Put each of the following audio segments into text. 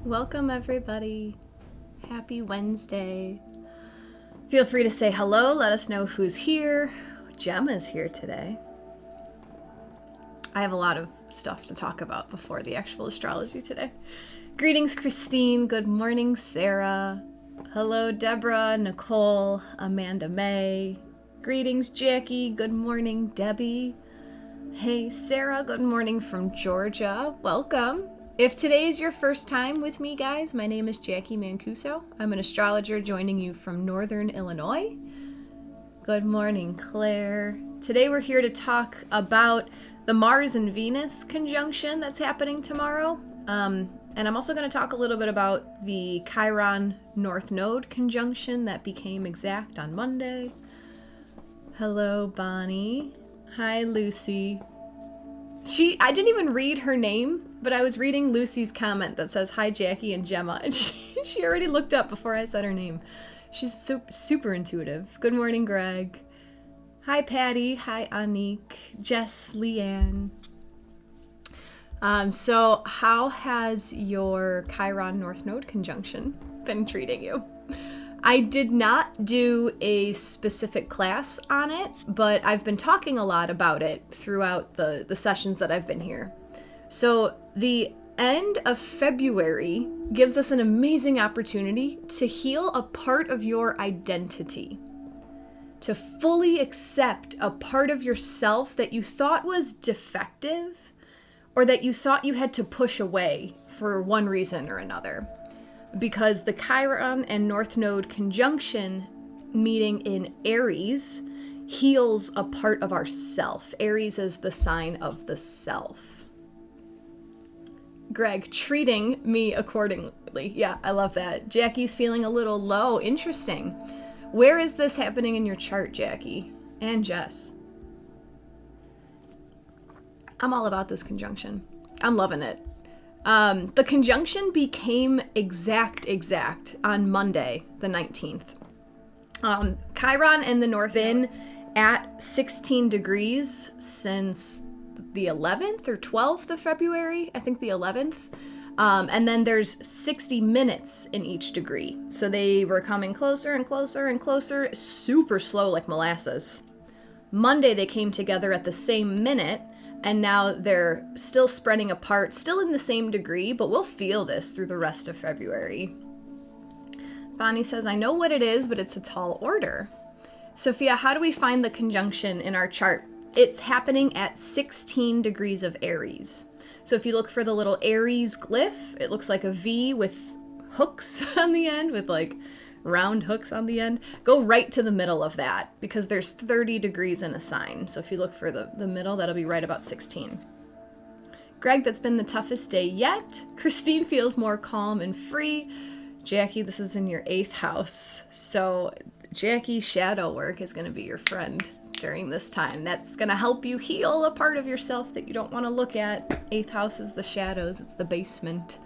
Welcome, everybody. Happy Wednesday. Feel free to say hello. Let us know who's here. Gemma's here today. I have a lot of stuff to talk about before the actual astrology today. Greetings, Christine. Good morning, Sarah. Hello, Deborah, Nicole, Amanda May. Greetings, Jackie. Good morning, Debbie. Hey, Sarah. Good morning from Georgia. Welcome. If today is your first time with me, guys, my name is Jacqui Mancuso. I'm an astrologer joining you from Northern Illinois. Good morning, Claire. Today we're here to talk about the Mars and Venus conjunction that's happening tomorrow. And I'm also going to talk a little bit about the Chiron North Node conjunction that became exact on Monday. Hello, Bonnie. Hi, Lucy. I didn't even read her name, but I was reading Lucy's comment that says, hi, Jackie and Gemma, and she already looked up before I said her name. She's super intuitive. Good morning, Greg. Hi, Patty. Hi, Anik. Jess, Leanne. So how has your Chiron North Node conjunction been treating you? I did not do a specific class on it, but I've been talking a lot about it throughout the sessions that I've been here. So the end of February gives us an amazing opportunity to heal a part of your identity, to fully accept a part of yourself that you thought was defective or that you thought you had to push away for one reason or another. Because the Chiron and North Node conjunction meeting in Aries heals a part of our self. Aries is the sign of the self. Greg, treating me accordingly. Yeah, I love that. Jackie's feeling a little low. Interesting. Where is this happening in your chart, Jackie? And Jess? I'm all about this conjunction. I'm loving it. The conjunction became exact on Monday, the 19th. Chiron and the North been at 16 degrees since the 11th or 12th of February, I think the 11th. And then there's 60 minutes in each degree. So they were coming closer and closer and closer, super slow like molasses. Monday they came together at the same minute. And now they're still spreading apart, still in the same degree, but we'll feel this through the rest of February. Bonnie says, I know what it is, but it's a tall order. Sophia, how do we find the conjunction in our chart? It's happening at 16 degrees of Aries. So if you look for the little Aries glyph, it looks like a V with hooks on the end, with like round hooks on the end. Go right to the middle of that because there's 30 degrees in a sign. So if you look for the middle, that'll be right about 16. Greg, that's been the toughest day yet. Christine feels more calm and free. Jackie, this is in your 8th house. So Jackie's shadow work is going to be your friend during this time. That's going to help you heal a part of yourself that you don't want to look at. 8th house is the shadows. It's the basement.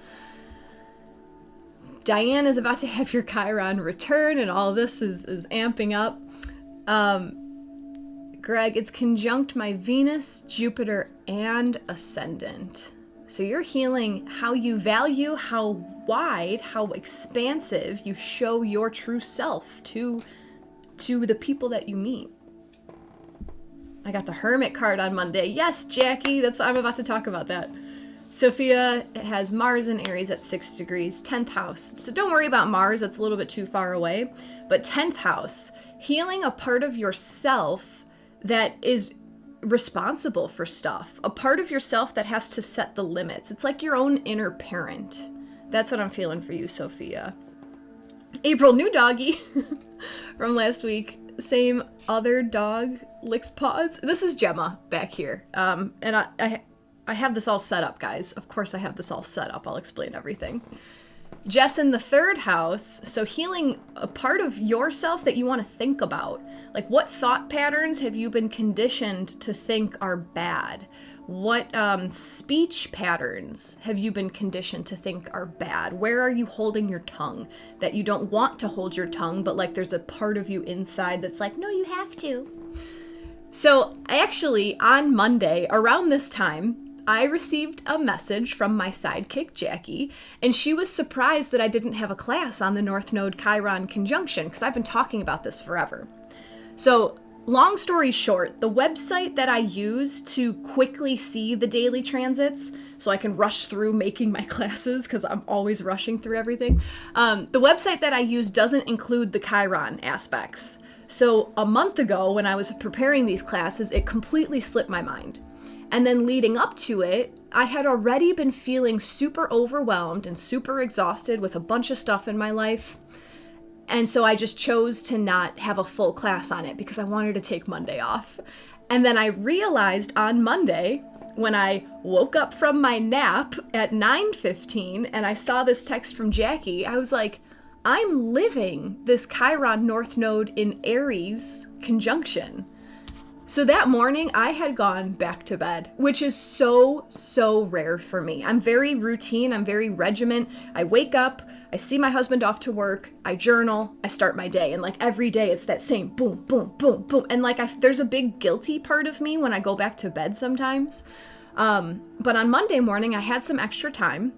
Diane is about to have your Chiron return, and all this is amping up. Greg, it's conjunct my Venus, Jupiter, and Ascendant. So you're healing how you value, how wide, how expansive you show your true self to the people that you meet. I got the Hermit card on Monday. Yes, Jackie, I'm about to talk about that. Sophia has Mars in Aries at 6 degrees, 10th house. So don't worry about Mars, that's a little bit too far away. But 10th house, healing a part of yourself that is responsible for stuff. A part of yourself that has to set the limits. It's like your own inner parent. That's what I'm feeling for you, Sophia. April, new doggy from last week. Same other dog licks paws. This is Gemma back here. And I have this all set up, guys. Of course I have this all set up. I'll explain everything. Jess in the 3rd house, so healing a part of yourself that you want to think about. Like, what thought patterns have you been conditioned to think are bad? What speech patterns have you been conditioned to think are bad? Where are you holding your tongue that you don't want to hold your tongue, but like there's a part of you inside that's like, no, you have to. So actually on Monday, around this time, I received a message from my sidekick, Jacqui, and she was surprised that I didn't have a class on the North Node Chiron conjunction, because I've been talking about this forever. So, long story short, the website that I use to quickly see the daily transits, so I can rush through making my classes, because I'm always rushing through everything, the website that I use doesn't include the Chiron aspects. So a month ago, when I was preparing these classes, it completely slipped my mind. And then leading up to it, I had already been feeling super overwhelmed and super exhausted with a bunch of stuff in my life. And so I just chose to not have a full class on it because I wanted to take Monday off. And then I realized on Monday, when I woke up from my nap at 9:15 and I saw this text from Jacqui, I was like, I'm living this Chiron North Node in Aries conjunction. So that morning, I had gone back to bed, which is so rare for me. I'm very routine. I'm very regiment. I wake up, I see my husband off to work, I journal, I start my day. And like every day, it's that same boom, boom, boom, boom. And like there's a big guilty part of me when I go back to bed sometimes. But on Monday morning, I had some extra time.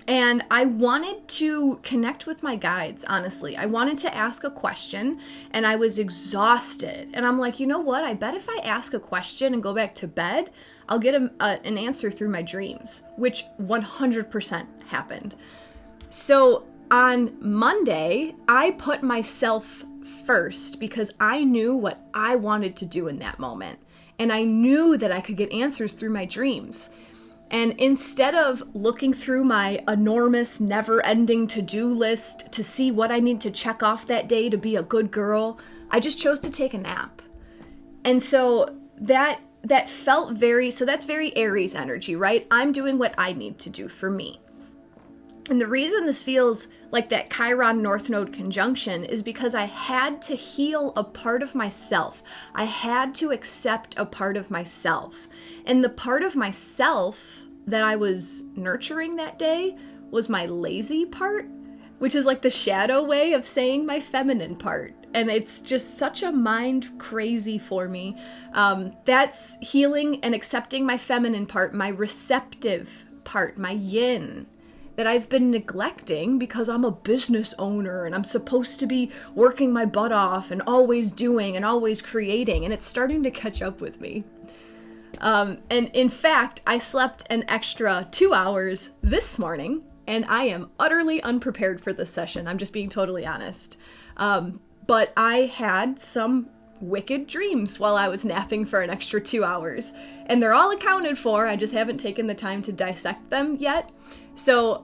And I wanted to connect with my guides, honestly. I wanted to ask a question, and I was exhausted. And I'm like, you know what? I bet if I ask a question and go back to bed, I'll get an answer through my dreams, which 100% happened. So on Monday, I put myself first because I knew what I wanted to do in that moment. And I knew that I could get answers through my dreams. And instead of looking through my enormous, never-ending to-do list to see what I need to check off that day to be a good girl, I just chose to take a nap. And so that felt that's very Aries energy, right? I'm doing what I need to do for me. And the reason this feels like that Chiron North Node conjunction is because I had to heal a part of myself. I had to accept a part of myself. And the part of myself that I was nurturing that day was my lazy part, which is like the shadow way of saying my feminine part. And it's just such a mind crazy for me. That's healing and accepting my feminine part, my receptive part, my yin, that I've been neglecting because I'm a business owner and I'm supposed to be working my butt off and always doing and always creating, and it's starting to catch up with me. And in fact, I slept an extra 2 hours this morning, and I am utterly unprepared for this session. I'm just being totally honest. But I had some wicked dreams while I was napping for an extra 2 hours, and they're all accounted for. I just haven't taken the time to dissect them yet. So,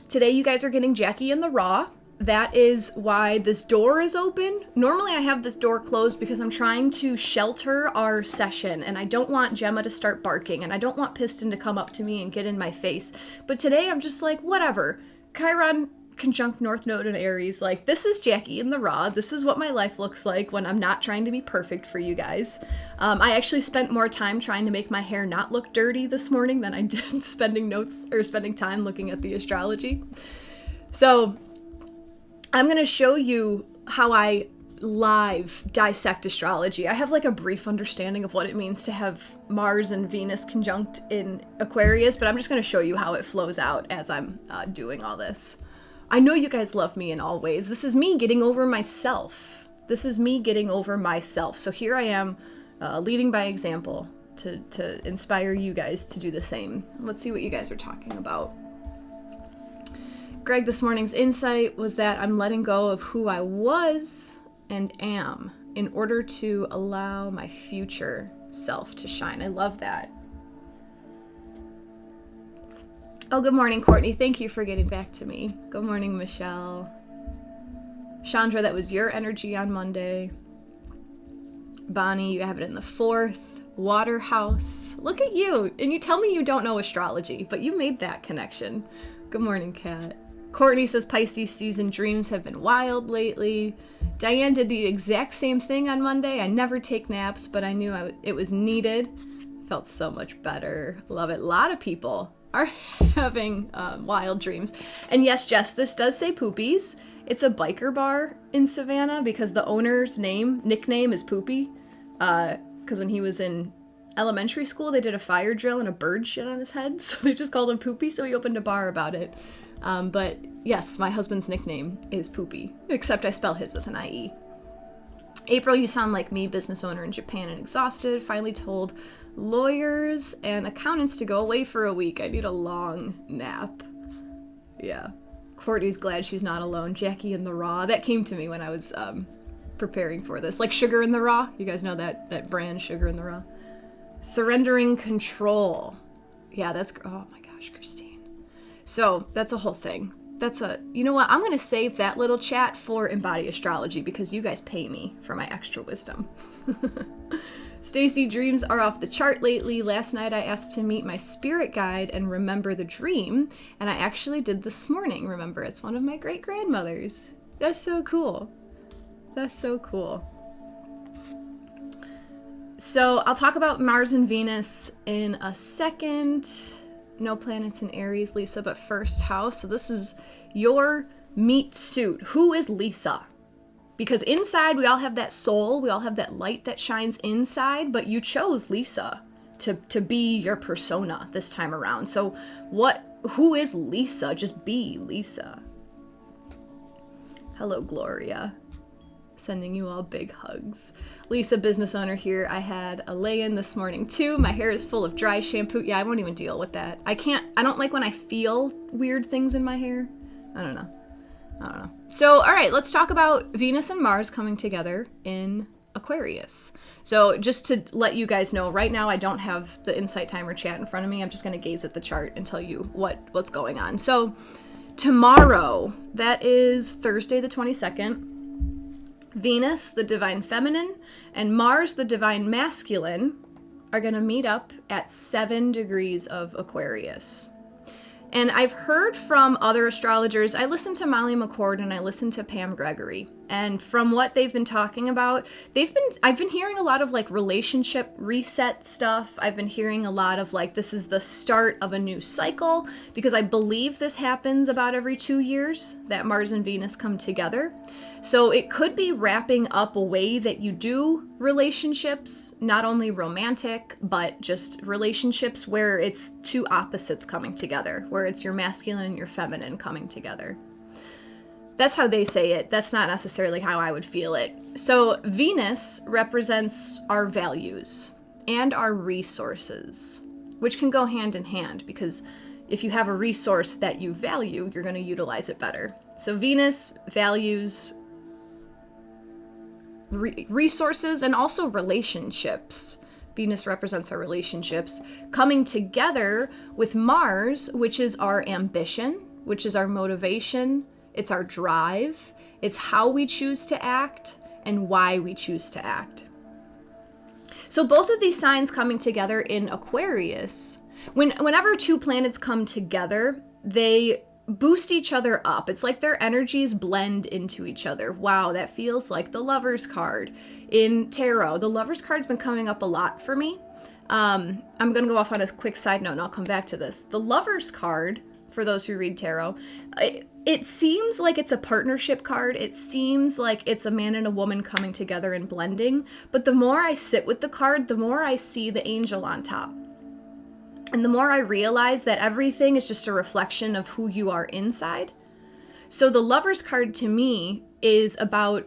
today you guys are getting Jacqui in the raw. That is why this door is open. Normally I have this door closed because I'm trying to shelter our session, and I don't want Gemma to start barking, and I don't want Piston to come up to me and get in my face. But today I'm just like, whatever. Chiron conjunct North Node and Aries, like, this is Jacqui in the raw. This is what my life looks like when I'm not trying to be perfect for you guys. I actually spent more time trying to make my hair not look dirty this morning than I did spending time looking at the astrology. So I'm going to show you how I live dissect astrology. I have like a brief understanding of what it means to have Mars and Venus conjunct in Aquarius, but I'm just going to show you how it flows out as I'm doing all this. I know you guys love me in all ways. This is me getting over myself. So here I am leading by example to inspire you guys to do the same. Let's see what you guys are talking about. Greg, this morning's insight was that I'm letting go of who I was and am in order to allow my future self to shine. I love that. Oh, good morning, Courtney. Thank you for getting back to me. Good morning, Michelle. Chandra, that was your energy on Monday. Bonnie, you have it in the 4th. Waterhouse. Look at you. And you tell me you don't know astrology, but you made that connection. Good morning, Kat. Courtney says Pisces season dreams have been wild lately. Diane did the exact same thing on Monday. I never take naps, but I knew it was needed. Felt so much better. Love it. A lot of people are having wild dreams. And yes, Jess, this does say Poopies. It's a biker bar in Savannah because the owner's nickname is Poopy. Because when he was in elementary school, they did a fire drill and a bird shit on his head, so they just called him Poopy, so he opened a bar about it. But yes, my husband's nickname is Poopy, except I spell his with an I-E. April, you sound like me, business owner in Japan and exhausted. Finally told lawyers and accountants to go away for a week. I need a long nap. Yeah. Courtney's glad she's not alone. Jacqui in the Raw. That came to me when I was preparing for this. Like Sugar in the Raw. You guys know that brand, Sugar in the Raw. Surrendering control. Yeah, that's... Oh my gosh, Christine. So, that's a whole thing. You know what? I'm going to save that little chat for Embody Astrology because you guys pay me for my extra wisdom. Stacy, dreams are off the chart lately. Last night I asked to meet my spirit guide and remember the dream, and I actually did this morning. Remember, it's one of my great-grandmothers. That's so cool. That's so cool. So I'll talk about Mars and Venus in a second. No planets in Aries, Lisa, but first house. So this is your meat suit. Who is Lisa? Because inside we all have that soul, we all have that light that shines inside, but you chose Lisa to be your persona this time around. So who is Lisa? Just be Lisa. Hello, Gloria. Sending you all big hugs. Lisa, business owner here. I had a lay-in this morning too. My hair is full of dry shampoo. Yeah, I won't even deal with that. I don't like when I feel weird things in my hair. I don't know. So, all right, let's talk about Venus and Mars coming together in Aquarius. So just to let you guys know, right now I don't have the Insight Timer chat in front of me. I'm just going to gaze at the chart and tell you what's going on. So tomorrow, that is Thursday the 22nd, Venus, the divine feminine, and Mars, the divine masculine, are going to meet up at 7 degrees of Aquarius. And I've heard from other astrologers, I listened to Molly McCord and I listened to Pam Gregory. And from what they've been talking about, I've been hearing a lot of like relationship reset stuff. I've been hearing a lot of like, this is the start of a new cycle, because I believe this happens about every 2 years that Mars and Venus come together. So it could be wrapping up a way that you do relationships, not only romantic, but just relationships where it's two opposites coming together, where it's your masculine and your feminine coming together. That's how they say it. That's not necessarily how I would feel it. So Venus represents our values and our resources, which can go hand in hand, because if you have a resource that you value, you're going to utilize it better. So Venus values resources and also relationships. Venus represents our relationships coming together with Mars, which is our ambition, which is our motivation. It's our drive. It's how we choose to act and why we choose to act. So both of these signs coming together in Aquarius, whenever two planets come together, they boost each other up. It's like their energies blend into each other. Wow, that feels like the Lover's card in tarot. The Lover's card's been coming up a lot for me. I'm going to go off on a quick side note and I'll come back to this. The Lover's card, for those who read tarot, it seems like it's a partnership card. It seems like it's a man and a woman coming together and blending. But the more I sit with the card, the more I see the angel on top. And the more I realize that everything is just a reflection of who you are inside. So the Lover's card to me is about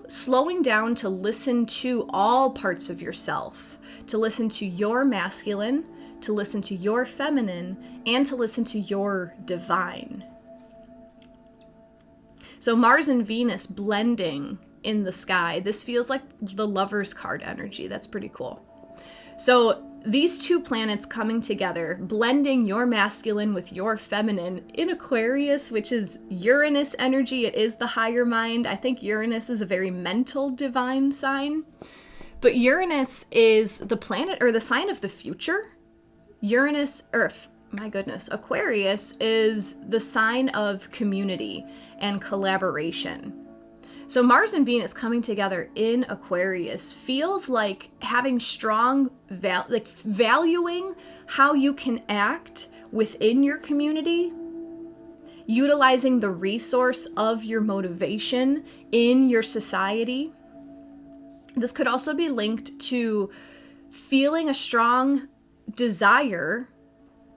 slowing down to listen to all parts of yourself, to listen to your masculine, to listen to your feminine, and to listen to your divine. So Mars and Venus blending in the sky. This feels like the Lover's card energy. That's pretty cool. So these two planets coming together, blending your masculine with your feminine in Aquarius, which is Uranus energy. It is the higher mind. I think Uranus is a very mental divine sign. But Uranus is the planet or the sign of the future. Aquarius is the sign of community and collaboration. So Mars and Venus coming together in Aquarius feels like having strong, valuing how you can act within your community, utilizing the resource of your motivation in your society. This could also be linked to feeling a strong desire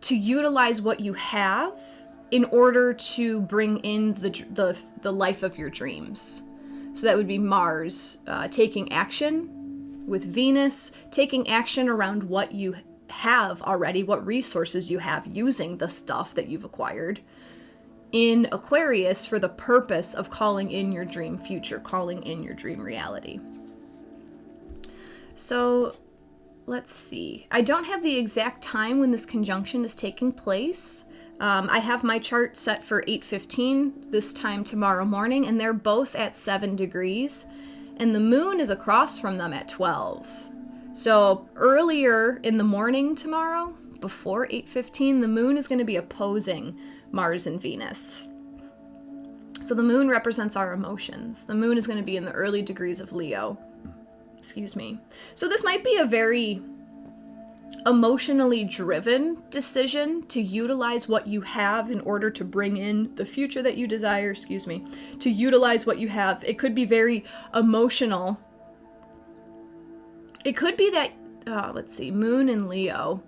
to utilize what you have in order to bring in the life of your dreams. So that would be Mars taking action with Venus, taking action around what you have already, what resources you have using the stuff that you've acquired in Aquarius for the purpose of calling in your dream future, calling in your dream reality. So let's see. I don't have the exact time when this conjunction is taking place. I have my chart set for 8:15 this time tomorrow morning, and they're both at 7 degrees, and the moon is across from them at 12. So earlier in the morning tomorrow, before 8:15, the moon is going to be opposing Mars and Venus. So the moon represents our emotions. The moon is going to be in the early degrees of Leo. Excuse me. So this might be a very emotionally driven decision to utilize what you have in order to bring in the future that you desire, to utilize what you have. It could be very emotional. It could be that, moon in Leo,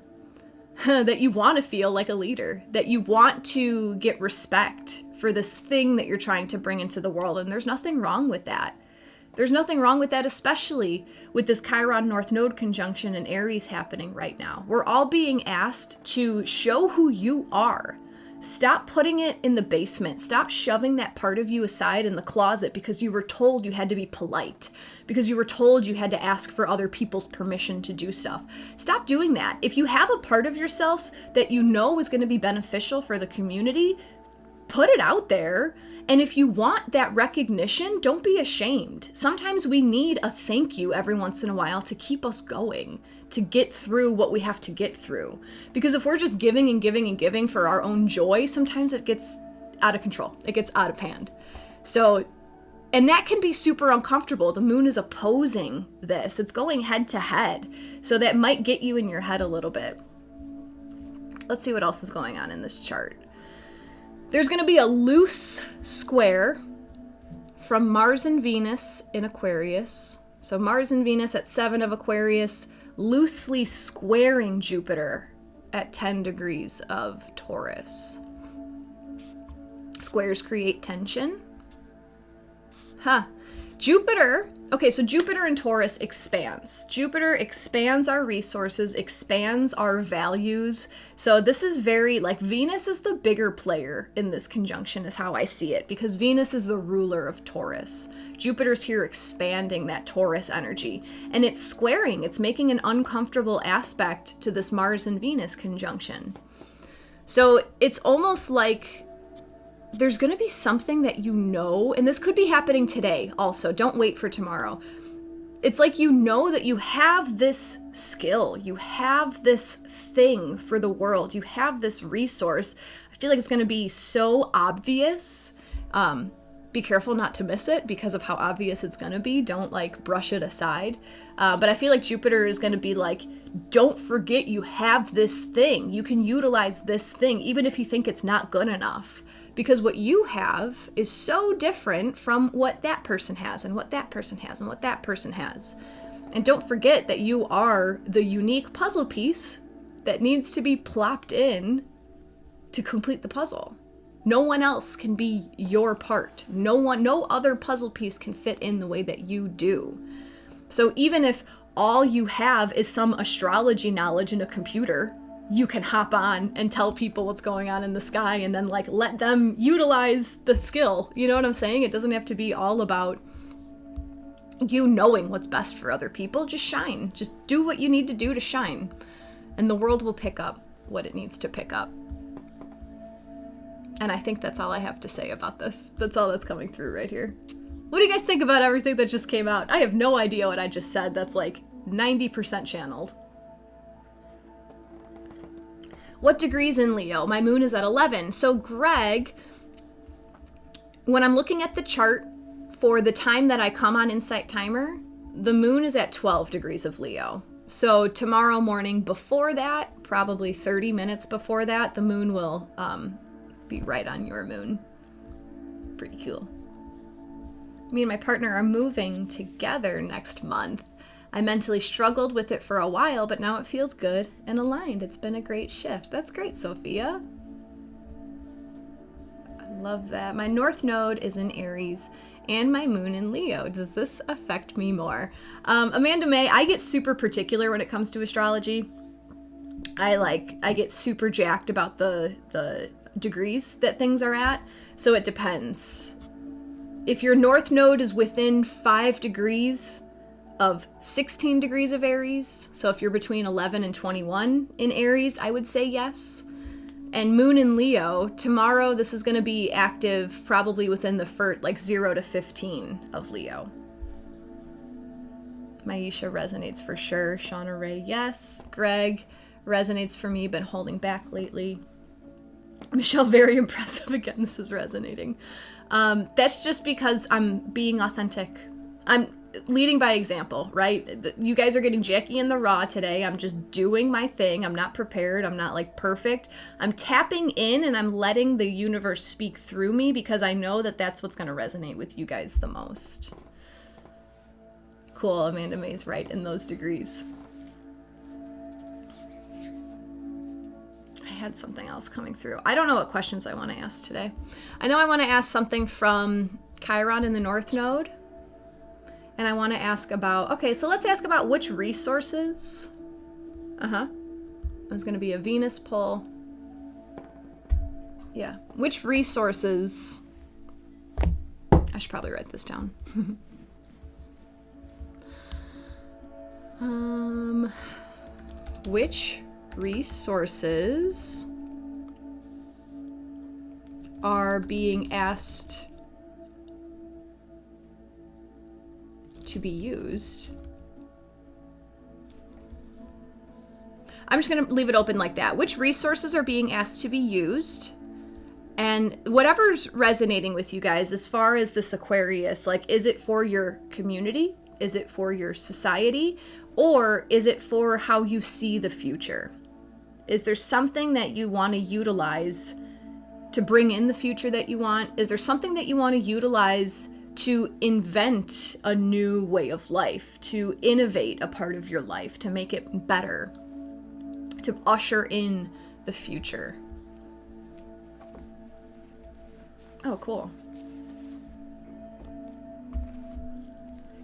that you want to feel like a leader, that you want to get respect for this thing that you're trying to bring into the world, and there's nothing wrong with that. There's nothing wrong with that, especially with this Chiron North Node conjunction in Aries happening right now. We're all being asked to show who you are. Stop putting it in the basement. Stop shoving that part of you aside in the closet because you were told you had to be polite, because you were told you had to ask for other people's permission to do stuff. Stop doing that. If you have a part of yourself that you know is going to be beneficial for the community, put it out there. And if you want that recognition, don't be ashamed. Sometimes we need a thank you every once in a while to keep us going, to get through what we have to get through. Because if we're just giving and giving and giving for our own joy, sometimes it gets out of control. It gets out of hand. So, and that can be super uncomfortable. The moon is opposing this. It's going head to head. So that might get you in your head a little bit. Let's see what else is going on in this chart. There's going to be a loose square from Mars and Venus in Aquarius. So Mars and Venus at 7 of Aquarius, loosely squaring Jupiter at 10 degrees of Taurus. Squares create tension. Jupiter, okay, so Jupiter in Taurus expands. Jupiter expands our resources, expands our values. So this is very, Venus is the bigger player in this conjunction is how I see it, because Venus is the ruler of Taurus. Jupiter's here expanding that Taurus energy, and it's squaring, it's making an uncomfortable aspect to this Mars and Venus conjunction. So it's almost like there's going to be something that you know, and this could be happening today also. Don't wait for tomorrow. It's like you know that you have this skill, you have this thing for the world, you have this resource. I feel like it's going to be so obvious. Be careful not to miss it because of how obvious it's going to be. Don't brush it aside. But I feel like Jupiter is going to be don't forget you have this thing. You can utilize this thing, even if you think it's not good enough. Because what you have is so different from what that person has and what that person has and what that person has. And don't forget that you are the unique puzzle piece that needs to be plopped in to complete the puzzle. No one else can be your part. No other puzzle piece can fit in the way that you do. So even if all you have is some astrology knowledge in a computer, you can hop on and tell people what's going on in the sky and then let them utilize the skill. You know what I'm saying? It doesn't have to be all about you knowing what's best for other people. Just shine. Just do what you need to do to shine. And the world will pick up what it needs to pick up. And I think that's all I have to say about this. That's all that's coming through right here. What do you guys think about everything that just came out? I have no idea what I just said. That's 90% channeled. What degrees in Leo? My moon is at 11. So Greg, when I'm looking at the chart for the time that I come on Insight Timer, the moon is at 12 degrees of Leo. So tomorrow morning before that, probably 30 minutes before that, the moon will be right on your moon. Pretty cool. Me and my partner are moving together next month. I mentally struggled with it for a while, but now it feels good and aligned. It's been a great shift. That's great, Sophia. I love that. My North Node is in Aries and my moon in Leo. Does this affect me more? Amanda May, I get super particular when it comes to astrology. I get super jacked about the degrees that things are at. So it depends. If your North Node is within 5 degrees of 16 degrees of Aries, so if you're between 11 and 21 in Aries, I would say yes. And moon in Leo, tomorrow this is going to be active probably within the 0 to 15 of Leo. Maisha resonates for sure. Shauna Ray, yes. Greg resonates for me, been holding back lately. Michelle, very impressive. Again, this is resonating. That's just because I'm being authentic. I'm leading by example, right? You guys are getting Jacqui in the raw today. I'm just doing my thing. I'm not prepared. I'm not perfect. I'm tapping in and I'm letting the universe speak through me because I know that that's what's going to resonate with you guys the most. Cool. Amanda May's right in those degrees. I had something else coming through. I don't know what questions I want to ask today. I know I want to ask something from Chiron in the North Node. And I want to ask about, okay, so let's ask about which resources. There's going to be a Venus pull. Yeah. Which resources. I should probably write this down. Which resources are being asked to be used? I'm just going to leave it open like that. Which resources are being asked to be used? And whatever's resonating with you guys as far as this Aquarius, is it for your community? Is it for your society? Or is it for how you see the future? Is there something that you want to utilize to bring in the future that you want? Is there something that you want to utilize to invent a new way of life, to innovate a part of your life, to make it better, to usher in the future? Oh, cool.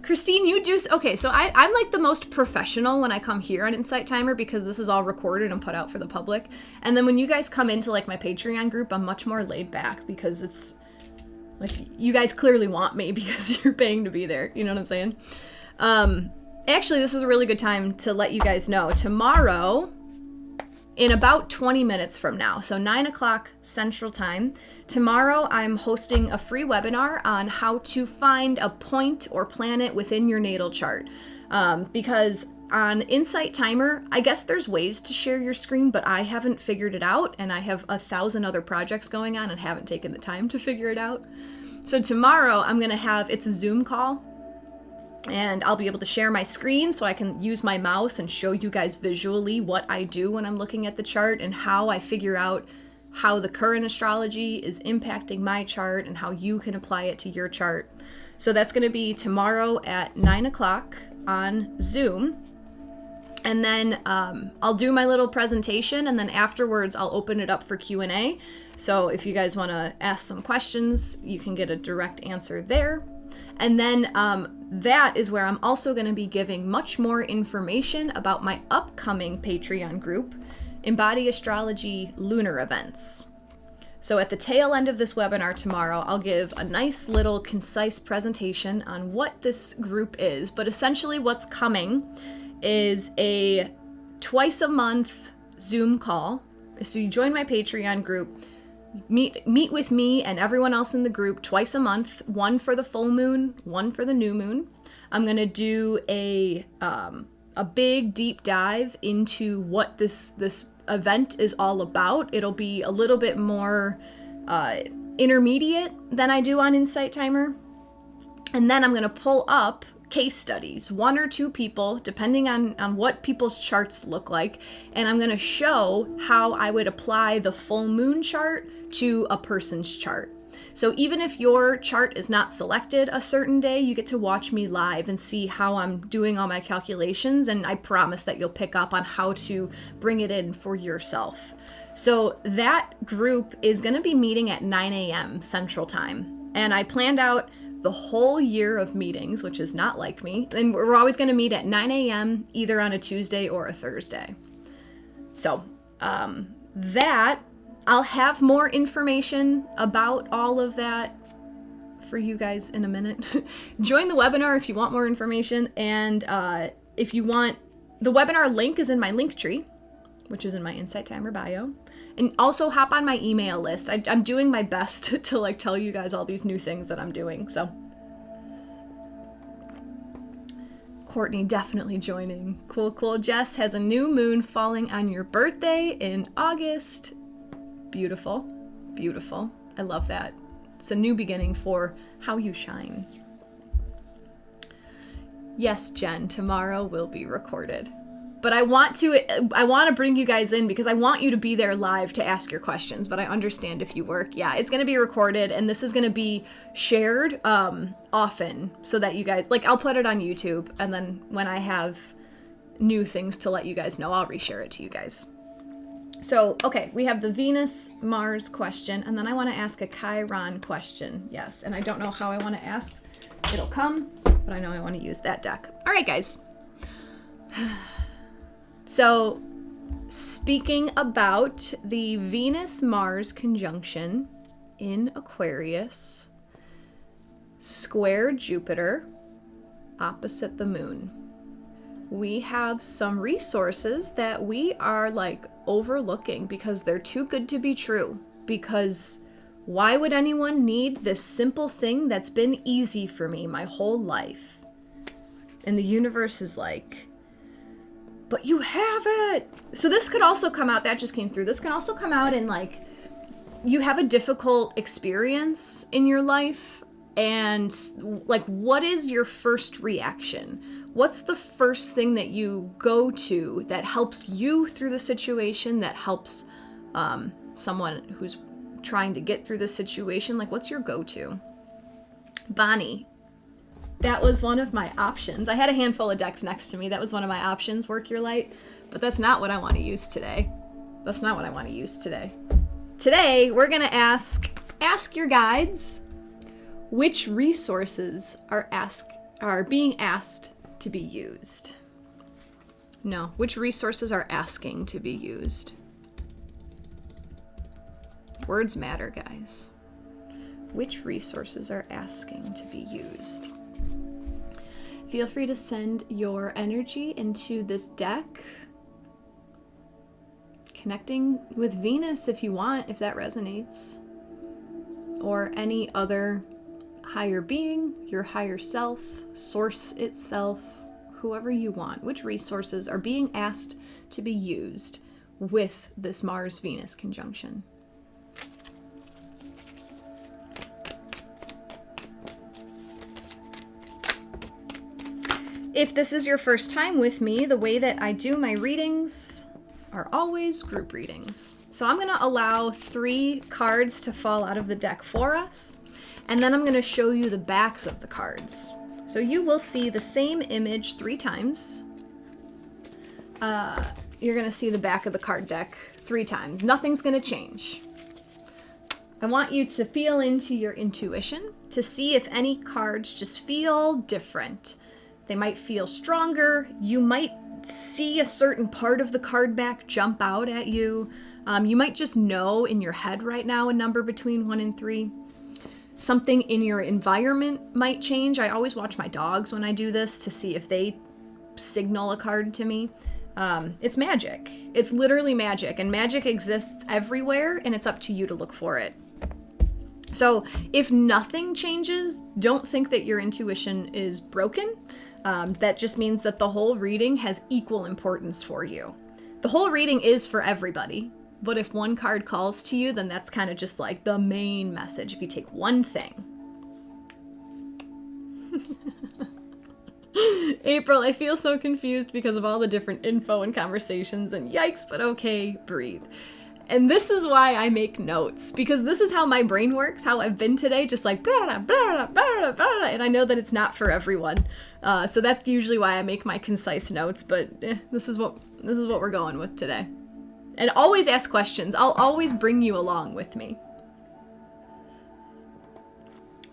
Christine, you do... Okay, so I'm the most professional when I come here on Insight Timer because this is all recorded and put out for the public. And then when you guys come into my Patreon group, I'm much more laid back because it's... you guys clearly want me because you're paying to be there. You know what I'm saying? Actually, this is a really good time to let you guys know. Tomorrow, in about 20 minutes from now, so 9 o'clock Central Time, tomorrow I'm hosting a free webinar on how to find a point or planet within your natal chart. Because on Insight Timer, I guess there's ways to share your screen, but I haven't figured it out, and I have 1,000 other projects going on and haven't taken the time to figure it out. So tomorrow I'm going to have, it's a Zoom call, and I'll be able to share my screen so I can use my mouse and show you guys visually what I do when I'm looking at the chart and how I figure out how the current astrology is impacting my chart and how you can apply it to your chart. So that's going to be tomorrow at 9 o'clock on Zoom. And then I'll do my little presentation, and then afterwards I'll open it up for Q&A. So if you guys want to ask some questions, you can get a direct answer there. And then that is where I'm also going to be giving much more information about my upcoming Patreon group, Embody Astrology Lunar Events. So at the tail end of this webinar tomorrow, I'll give a nice little concise presentation on what this group is. But essentially what's coming is a twice a month Zoom call. So you join my Patreon group, meet with me and everyone else in the group twice a month, one for the full moon, one for the new moon. I'm going to do a big deep dive into what this event is all about. It'll be a little bit more intermediate than I do on Insight Timer. And then I'm going to pull up case studies, 1 or 2 people, depending on what people's charts look like. And I'm going to show how I would apply the full moon chart to a person's chart. So even if your chart is not selected a certain day, you get to watch me live and see how I'm doing all my calculations, and I promise that you'll pick up on how to bring it in for yourself. So that group is going to be meeting at 9 a.m. Central Time, and I planned out the whole year of meetings, which is not like me, and we're always going to meet at 9 a.m. either on a Tuesday or a Thursday. So that I'll have more information about all of that for you guys in a minute. Join the webinar if you want more information, and if you want, the webinar link is in my link tree, which is in my Insight Timer bio. And also hop on my email list. I'm doing my best to like tell you guys all these new things that I'm doing. So Courtney definitely joining. Cool. Jess has a new moon falling on your birthday in August. Beautiful. I love that. It's a new beginning for how you shine. Yes, Jen, tomorrow will be recorded. But I want to bring you guys in because I want you to be there live to ask your questions, but I understand if you work. Yeah, it's going to be recorded, and this is going to be shared often so that you guys, like, I'll put it on YouTube, and then when I have new things to let you guys know, I'll reshare it to you guys. So, okay, we have the Venus-Mars question, and then I want to ask a Chiron question. Yes, and I don't know how I want to ask. It'll come, but I know I want to use that deck. All right, guys. So, speaking about the Venus-Mars conjunction in Aquarius, square Jupiter, opposite the moon, we have some resources that we are like overlooking because they're too good to be true. Because why would anyone need this simple thing that's been easy for me my whole life? And the universe is like, but you have it. So this could also come out, that just came through. This can also come out in like, you have a difficult experience in your life, and like, what is your first reaction? What's the first thing that you go to that helps you through the situation, that helps someone who's trying to get through the situation? Like, what's your go-to? Bonnie, that was one of my options. I had a handful of decks next to me. That was one of my options, Work Your Light. But that's not what I want to use today. Today, we're going to ask your guides which resources are being asked to be used. No, which resources are asking to be used. Words matter, guys. Which resources are asking to be used? Feel free to send your energy into this deck. Connecting with Venus if you want, if that resonates. Or any other higher being, your higher self, source itself, whoever you want. Which resources are being asked to be used with this Mars-Venus conjunction? If this is your first time with me, the way that I do my readings are always group readings. So I'm going to allow 3 cards to fall out of the deck for us, and then I'm going to show you the backs of the cards. So you will see the same image 3 times. You're going to see the back of the card deck 3 times. Nothing's going to change. I want you to feel into your intuition to see if any cards just feel different. They might feel stronger. You might see a certain part of the card back jump out at you. You might just know in your head right now a number between 1 and 3. Something in your environment might change. I always watch my dogs when I do this to see if they signal a card to me. It's magic. It's literally magic, and magic exists everywhere, and it's up to you to look for it. So if nothing changes, don't think that your intuition is broken. That just means that the whole reading has equal importance for you. The whole reading is for everybody, but if one card calls to you, then that's kind of just like the main message. If you take one thing. April, I feel so confused because of all the different info and conversations, and yikes, but okay, breathe. And this is why I make notes, because this is how my brain works, how I've been today, just like blah, blah, blah, blah, blah, and I know that it's not for everyone. So that's usually why I make my concise notes, but this is what we're going with today. And always ask questions. I'll always bring you along with me.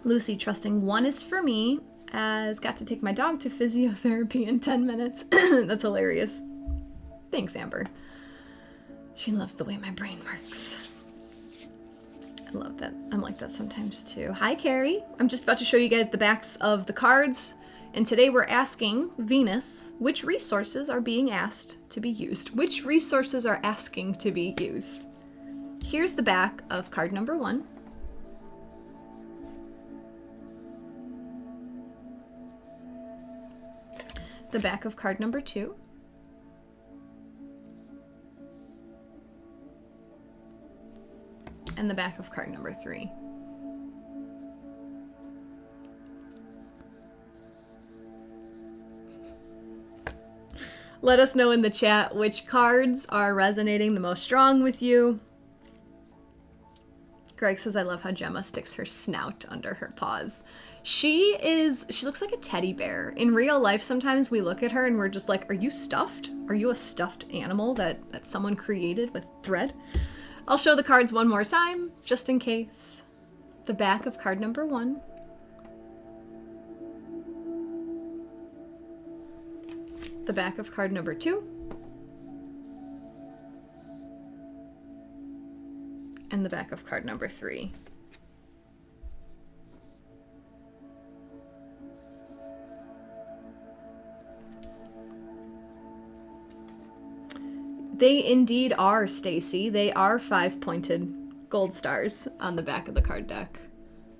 Lucy, trusting 1 is for me, as got to take my dog to physiotherapy in 10 minutes. That's hilarious. Thanks, Amber. She loves the way my brain works. I love that. I'm like that sometimes too. Hi, Carrie. I'm just about to show you guys the backs of the cards. And today we're asking Venus, which resources are being asked to be used? Which resources are asking to be used? Here's the back of card number 1. The back of card number 2. And the back of card number 3. Let us know in the chat which cards are resonating the most strong with you. Greg says, I love how Gemma sticks her snout under her paws. She looks like a teddy bear. In real life, sometimes we look at her and we're just like, are you stuffed? Are you a stuffed animal that someone created with thread? I'll show the cards one more time, just in case. The back of card number 1. The back of card number 2. And the back of card number 3. They indeed are, Stacy. They are 5-pointed gold stars on the back of the card deck.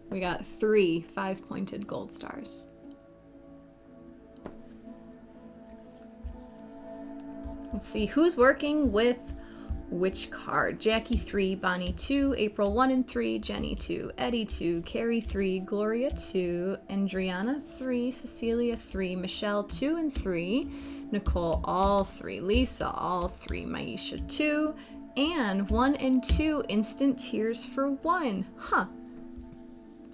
We got 3 5-pointed gold stars. Let's see who's working with which card. Jackie 3, Bonnie 2, April 1 and 3, Jenny 2, Eddie 2, Carrie 3, Gloria 2, Andriana 3, Cecilia 3, Michelle 2 and 3, Nicole all 3, Lisa all 3, Maisha 2, and 1 and 2 instant tears for 1. Huh.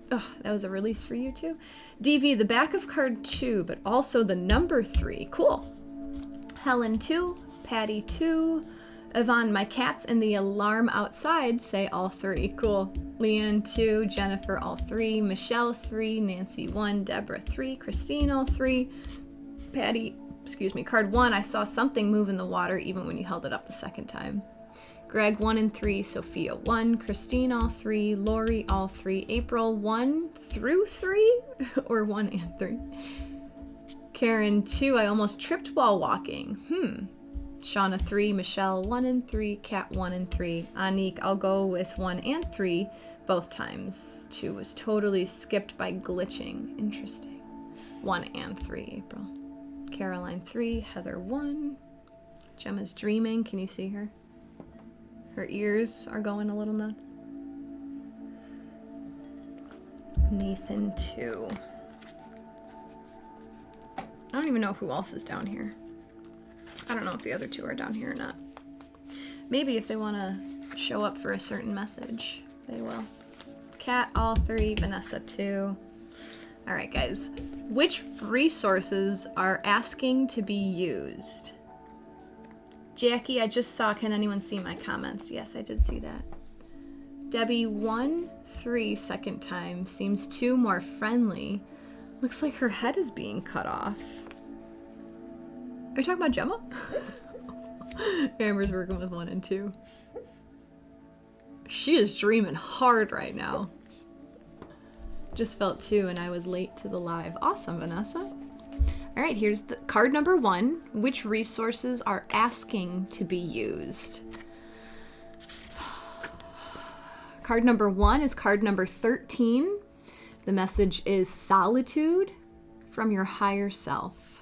Oh, that was a release for you too. DV, the back of card 2, but also the number 3. Cool. Helen 2, Patty 2, Yvonne, my cats and the alarm outside say all 3. Cool. Leanne 2, Jennifer all 3, Michelle 3, Nancy 1, Deborah 3, Christine all 3, Patty, card 1, I saw something move in the water even when you held it up the second time. Greg 1 and 3, Sophia 1, Christine all 3, Lori all 3, April 1 through 3, or 1 and 3. Karen 2, I almost tripped while walking. Shauna 3, Michelle 1 and 3, Kat 1 and 3. Anik, I'll go with 1 and 3 both times. 2 was totally skipped by glitching. Interesting. 1 and 3, April. Caroline 3, Heather 1. Gemma's dreaming. Can you see her? Her ears are going a little nuts. Nathan 2. I don't even know who else is down here. I don't know if the other 2 are down here or not. Maybe if they want to show up for a certain message, they will. Kat, all 3. Vanessa, 2. All right, guys. Which resources are asking to be used? Jackie, I just saw. Can anyone see my comments? Yes, I did see that. Debbie, 1, 3, second time. Seems 2 more friendly. Looks like her head is being cut off. Are you talking about Gemma? Amber's working with 1 and 2. She is dreaming hard right now. Just felt 2 and I was late to the live. Awesome, Vanessa. All right, here's the card number 1. Which resources are asking to be used? Card number 1 is card number 13. The message is solitude from your higher self.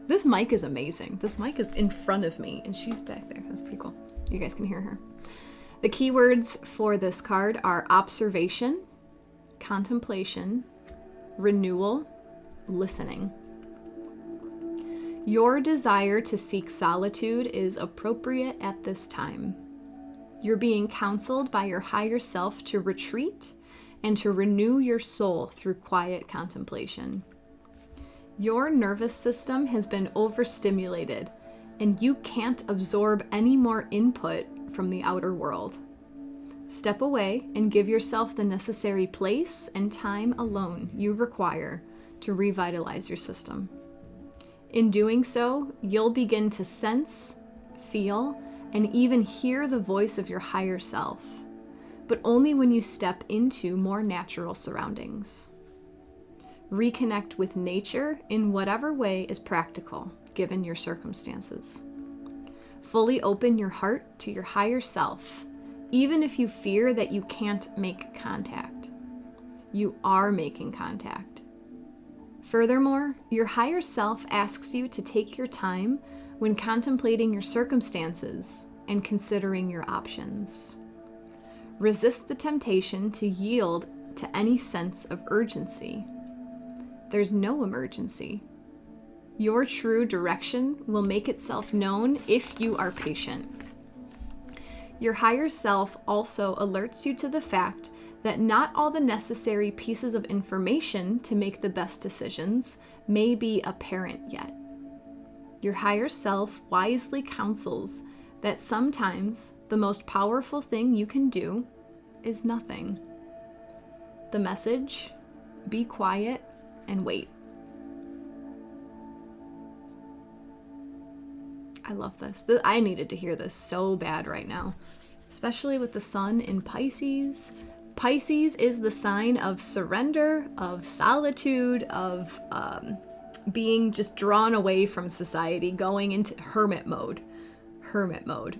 This mic is amazing. This mic is in front of me and she's back there. That's pretty cool. You guys can hear her. The keywords for this card are observation, contemplation, renewal, listening. Your desire to seek solitude is appropriate at this time. You're being counseled by your higher self to retreat and to renew your soul through quiet contemplation. Your nervous system has been overstimulated, and you can't absorb any more input from the outer world. Step away and give yourself the necessary place and time alone you require to revitalize your system. In doing so, you'll begin to sense, feel, and even hear the voice of your higher self, but only when you step into more natural surroundings. Reconnect with nature in whatever way is practical, given your circumstances. Fully open your heart to your higher self, even if you fear that you can't make contact. You are making contact. Furthermore, your higher self asks you to take your time when contemplating your circumstances and considering your options. Resist the temptation to yield to any sense of urgency. There's no emergency. Your true direction will make itself known if you are patient. Your higher self also alerts you to the fact that not all the necessary pieces of information to make the best decisions may be apparent yet. Your higher self wisely counsels that sometimes the most powerful thing you can do is nothing. The message: be quiet and wait. I love this. I needed to hear this so bad right now, especially with the sun in Pisces. Pisces is the sign of surrender, of solitude, of being just drawn away from society, going into hermit mode. Hermit mode.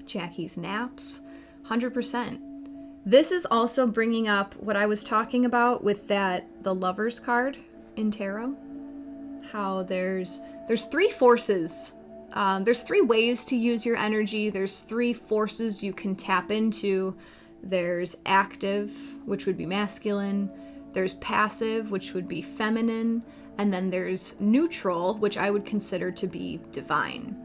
Jacqui's naps, 100%. This is also bringing up what I was talking about with the Lover's card in tarot. How there's three forces. There's three ways to use your energy. There's three forces you can tap into. There's active, which would be masculine. There's passive, which would be feminine. And then there's neutral, which I would consider to be divine.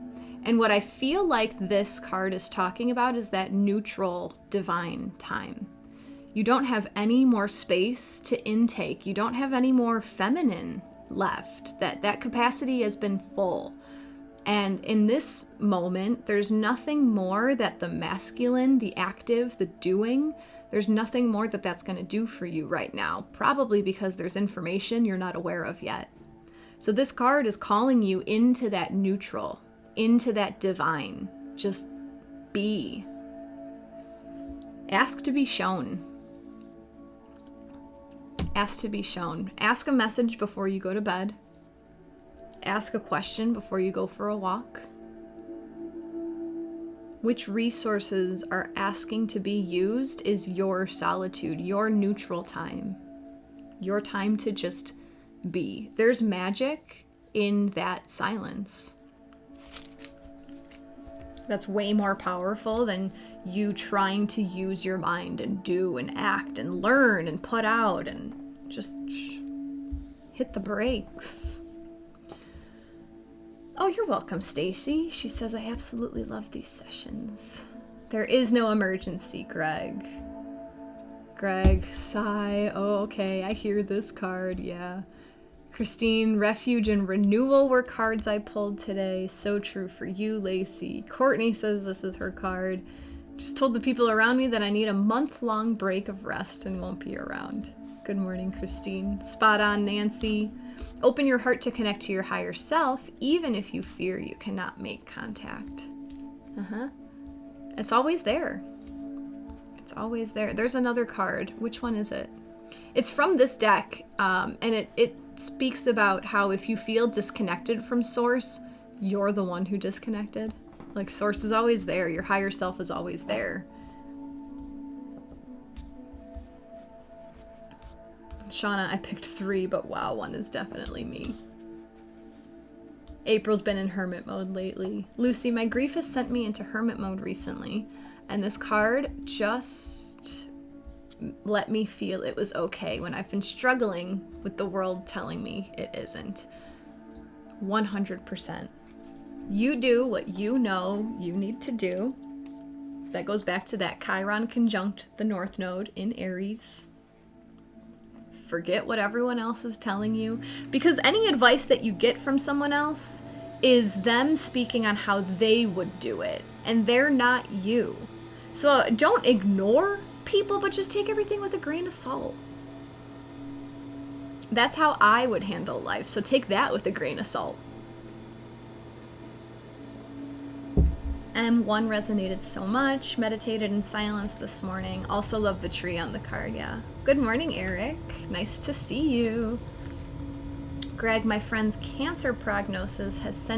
And what I feel like this card is talking about is that neutral divine time. You don't have any more space to intake. You don't have any more feminine left. That capacity has been full. And in this moment, there's nothing more that the masculine, the active, the doing, there's nothing more that's going to do for you right now. Probably because there's information you're not aware of yet. So this card is calling you into that neutral, into that divine. Just be. Ask to be shown. Ask to be shown. Ask a message before you go to bed. Ask a question before you go for a walk. Which resources are asking to be used is your solitude, your neutral time. Your time to just be. There's magic in that silence. That's way more powerful than you trying to use your mind and do and act and learn and put out and just hit the brakes. Oh, you're welcome, Stacy. She says, I absolutely love these sessions. There is no emergency, Greg. Greg, sigh. Oh, okay, I hear this card, yeah. Christine, refuge and renewal were cards I pulled today. So true for you, Lacey. Courtney says this is her card. Just told the people around me that I need a month-long break of rest and won't be around. Good morning, Christine. Spot on, Nancy. Open your heart to connect to your higher self, even if you fear you cannot make contact. It's always there. It's always there. There's another card. Which one is it? It's from this deck, and it speaks about how if you feel disconnected from Source, you're the one who disconnected. Like, Source is always there. Your higher self is always there. Shauna, I picked 3, but wow, 1 is definitely me. April's been in hermit mode lately. Lucy, my grief has sent me into hermit mode recently, and this card just let me feel it was okay when I've been struggling with the world telling me it isn't. 100%. You do what you know you need to do. That goes back to that Chiron conjunct the North Node in Aries. Forget what everyone else is telling you, because any advice that you get from someone else is them speaking on how they would do it, and they're not you. So don't ignore people, but just take everything with a grain of salt. That's how I would handle life, so take that with a grain of salt. M1 resonated so much. Meditated in silence this morning. Also love the tree on the card, yeah. Good morning, Eric. Nice to see you. Greg, my friend's cancer prognosis has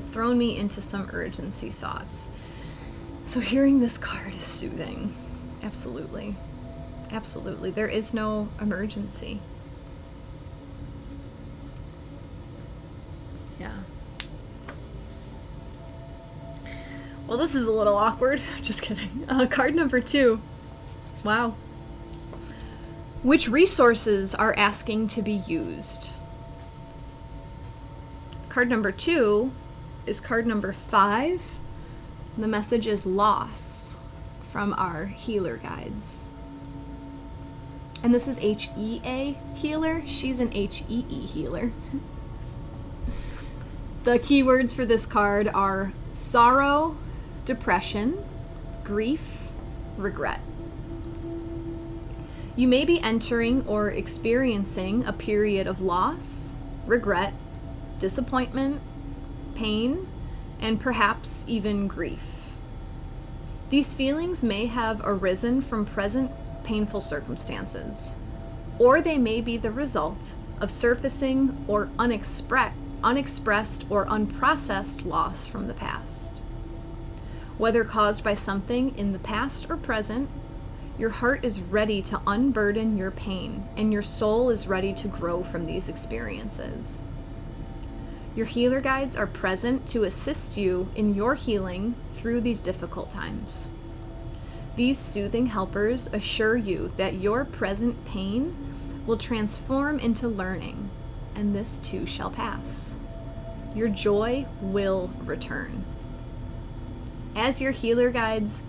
thrown me into some urgency thoughts. So hearing this card is soothing. Absolutely. Absolutely. There is no emergency. Yeah. Well, this is a little awkward. Just kidding. Card number 2. Wow. Which resources are asking to be used? Card number 2 is card number 5. The message is loss from our healer guides. And this is HEA healer. She's an HEE healer. The keywords for this card are sorrow, depression, grief, regret. You may be entering or experiencing a period of loss, regret, disappointment, pain, and perhaps even grief. These feelings may have arisen from present painful circumstances, or they may be the result of surfacing or unexpressed or unprocessed loss from the past. Whether caused by something in the past or present, your heart is ready to unburden your pain, and your soul is ready to grow from these experiences. Your healer guides are present to assist you in your healing through these difficult times. These soothing helpers assure you that your present pain will transform into learning, and this too shall pass. Your joy will return. As your healer guides,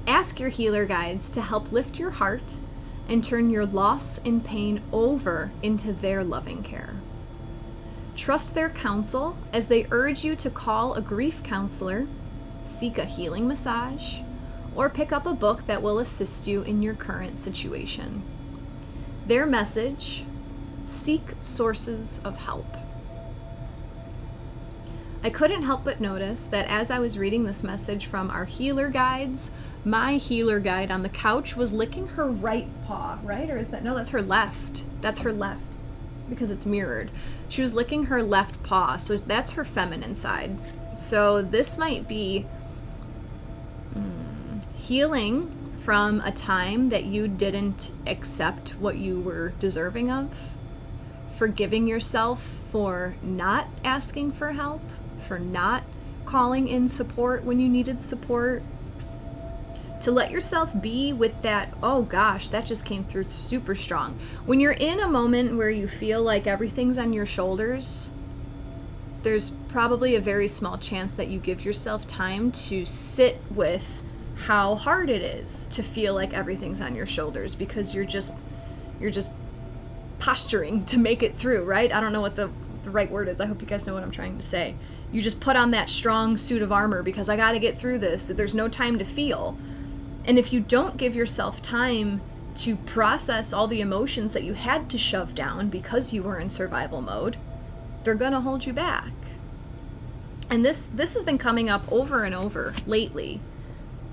ask your healer guides to help lift your heart and turn your loss and pain over into their loving care. Trust their counsel as they urge you to call a grief counselor, seek a healing massage, or pick up a book that will assist you in your current situation. Their message: seek sources of help. I couldn't help but notice that as I was reading this message from our healer guides, my healer guide on the couch was licking her right paw, right? Or is that, no, that's her left. That's her left, because it's mirrored. She was licking her left paw, so that's her feminine side. So this might be healing from a time that you didn't accept what you were deserving of, forgiving yourself for not asking for help, for not calling in support when you needed support, to let yourself be with that, oh gosh, that just came through super strong. When you're in a moment where you feel like everything's on your shoulders, there's probably a very small chance that you give yourself time to sit with how hard it is to feel like everything's on your shoulders, because you're just posturing to make it through, right? I don't know what the right word is. I hope you guys know what I'm trying to say. You just put on that strong suit of armor because I got to get through this. There's no time to feel. And if you don't give yourself time to process all the emotions that you had to shove down because you were in survival mode, they're going to hold you back. And this has been coming up over and over lately.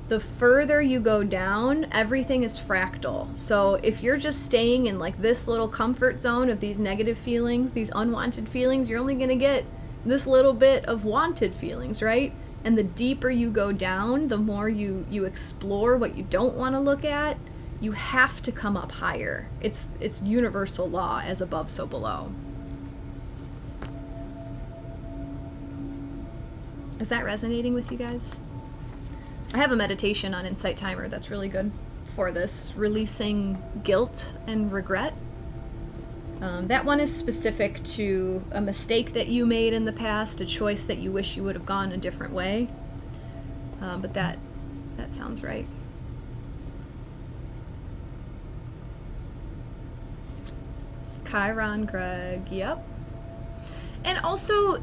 The further you go down, everything is fractal. So if you're just staying in like this little comfort zone of these negative feelings, these unwanted feelings, you're only going to get this little bit of wanted feelings, right? And the deeper you go down, the more you explore what you don't want to look at, you have to come up higher. It's universal law, as above, so below. Is that resonating with you guys? I have a meditation on Insight Timer that's really good for this, releasing guilt and regret. That one is specific to a mistake that you made in the past, a choice that you wish you would have gone a different way. But that sounds right. Chiron, Greg, yep. And also,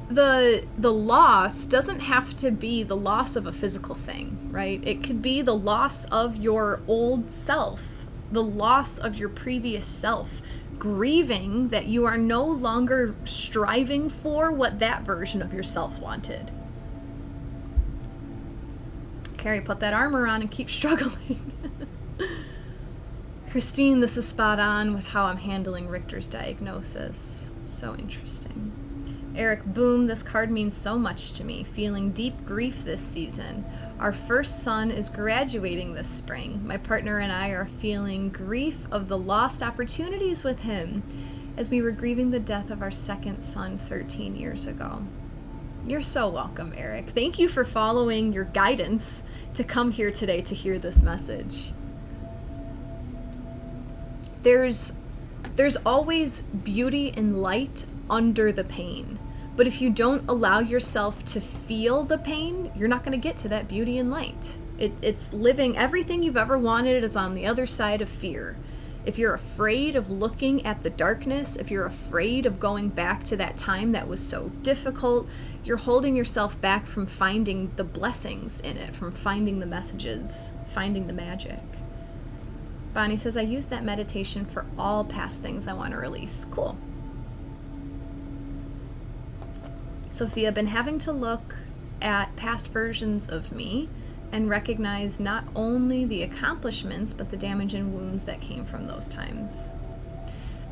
the loss doesn't have to be the loss of a physical thing, right? It could be the loss of your old self, the loss of your previous self, grieving that you are no longer striving for what that version of yourself wanted. Carrie, put that armor on and keep struggling. Christine, this is spot on with how I'm handling Richter's diagnosis. So interesting. Eric, boom, this card means so much to me. Feeling deep grief this season. Our first son is graduating this spring. My partner and I are feeling grief of the lost opportunities with him as we were grieving the death of our second son 13 years ago. You're so welcome, Eric. Thank you for following your guidance to come here today to hear this message. There's always beauty and light under the pain. But if you don't allow yourself to feel the pain, you're not going to get to that beauty and light. It's living, everything you've ever wanted is on the other side of fear. If you're afraid of looking at the darkness, if you're afraid of going back to that time that was so difficult, you're holding yourself back from finding the blessings in it, from finding the messages, finding the magic. Bonnie says, I use that meditation for all past things I want to release. Cool. Sophia, been having to look at past versions of me and recognize not only the accomplishments, but the damage and wounds that came from those times.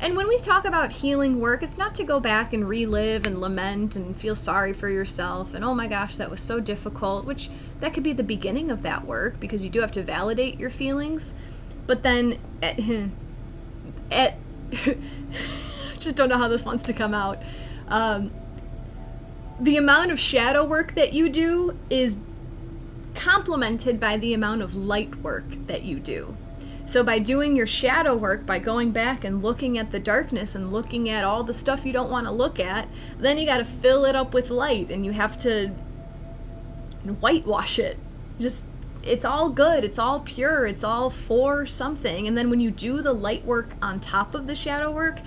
And when we talk about healing work, it's not to go back and relive and lament and feel sorry for yourself and, oh my gosh, that was so difficult, which that could be the beginning of that work because you do have to validate your feelings. But then, just don't know how this wants to come out. The amount of shadow work that you do is complemented by the amount of light work that you do. So by doing your shadow work, by going back and looking at the darkness and looking at all the stuff you don't want to look at, then you got to fill it up with light and you have to whitewash it. Just, it's all good, it's all pure, it's all for something. And then when you do the light work on top of the shadow work,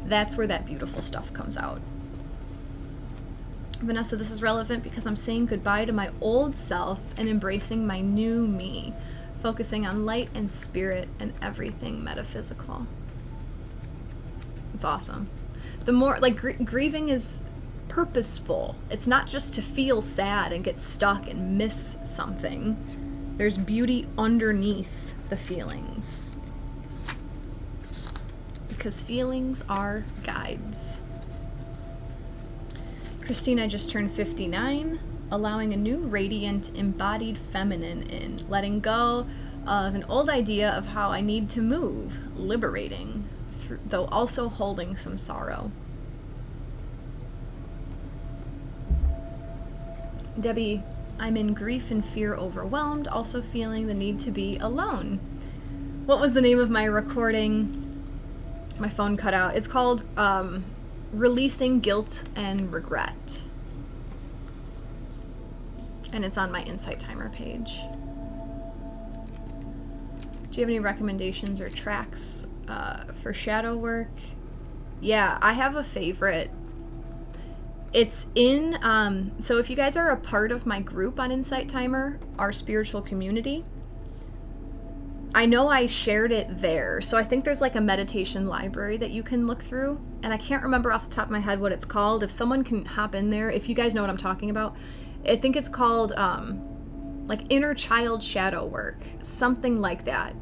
that's where that beautiful stuff comes out. Vanessa, this is relevant because I'm saying goodbye to my old self and embracing my new me, focusing on light and spirit and everything metaphysical. It's awesome. The more, like, grieving is purposeful. It's not just to feel sad and get stuck and miss something. There's beauty underneath the feelings. Because feelings are guides. Christine, I just turned 59, allowing a new radiant, embodied feminine in, letting go of an old idea of how I need to move, liberating, though also holding some sorrow. Debbie, I'm in grief and fear overwhelmed, also feeling the need to be alone. What was the name of my recording? My phone cut out. It's called, Releasing Guilt and Regret. And it's on my Insight Timer page. Do you have any recommendations or tracks for shadow work? Yeah, I have a favorite. It's in, so if you guys are a part of my group on Insight Timer, our spiritual community, I know I shared it there. So I think there's like a meditation library that you can look through. And I can't remember off the top of my head what it's called. If someone can hop in there, if you guys know what I'm talking about, I think it's called like Inner Child Shadow Work, something like that.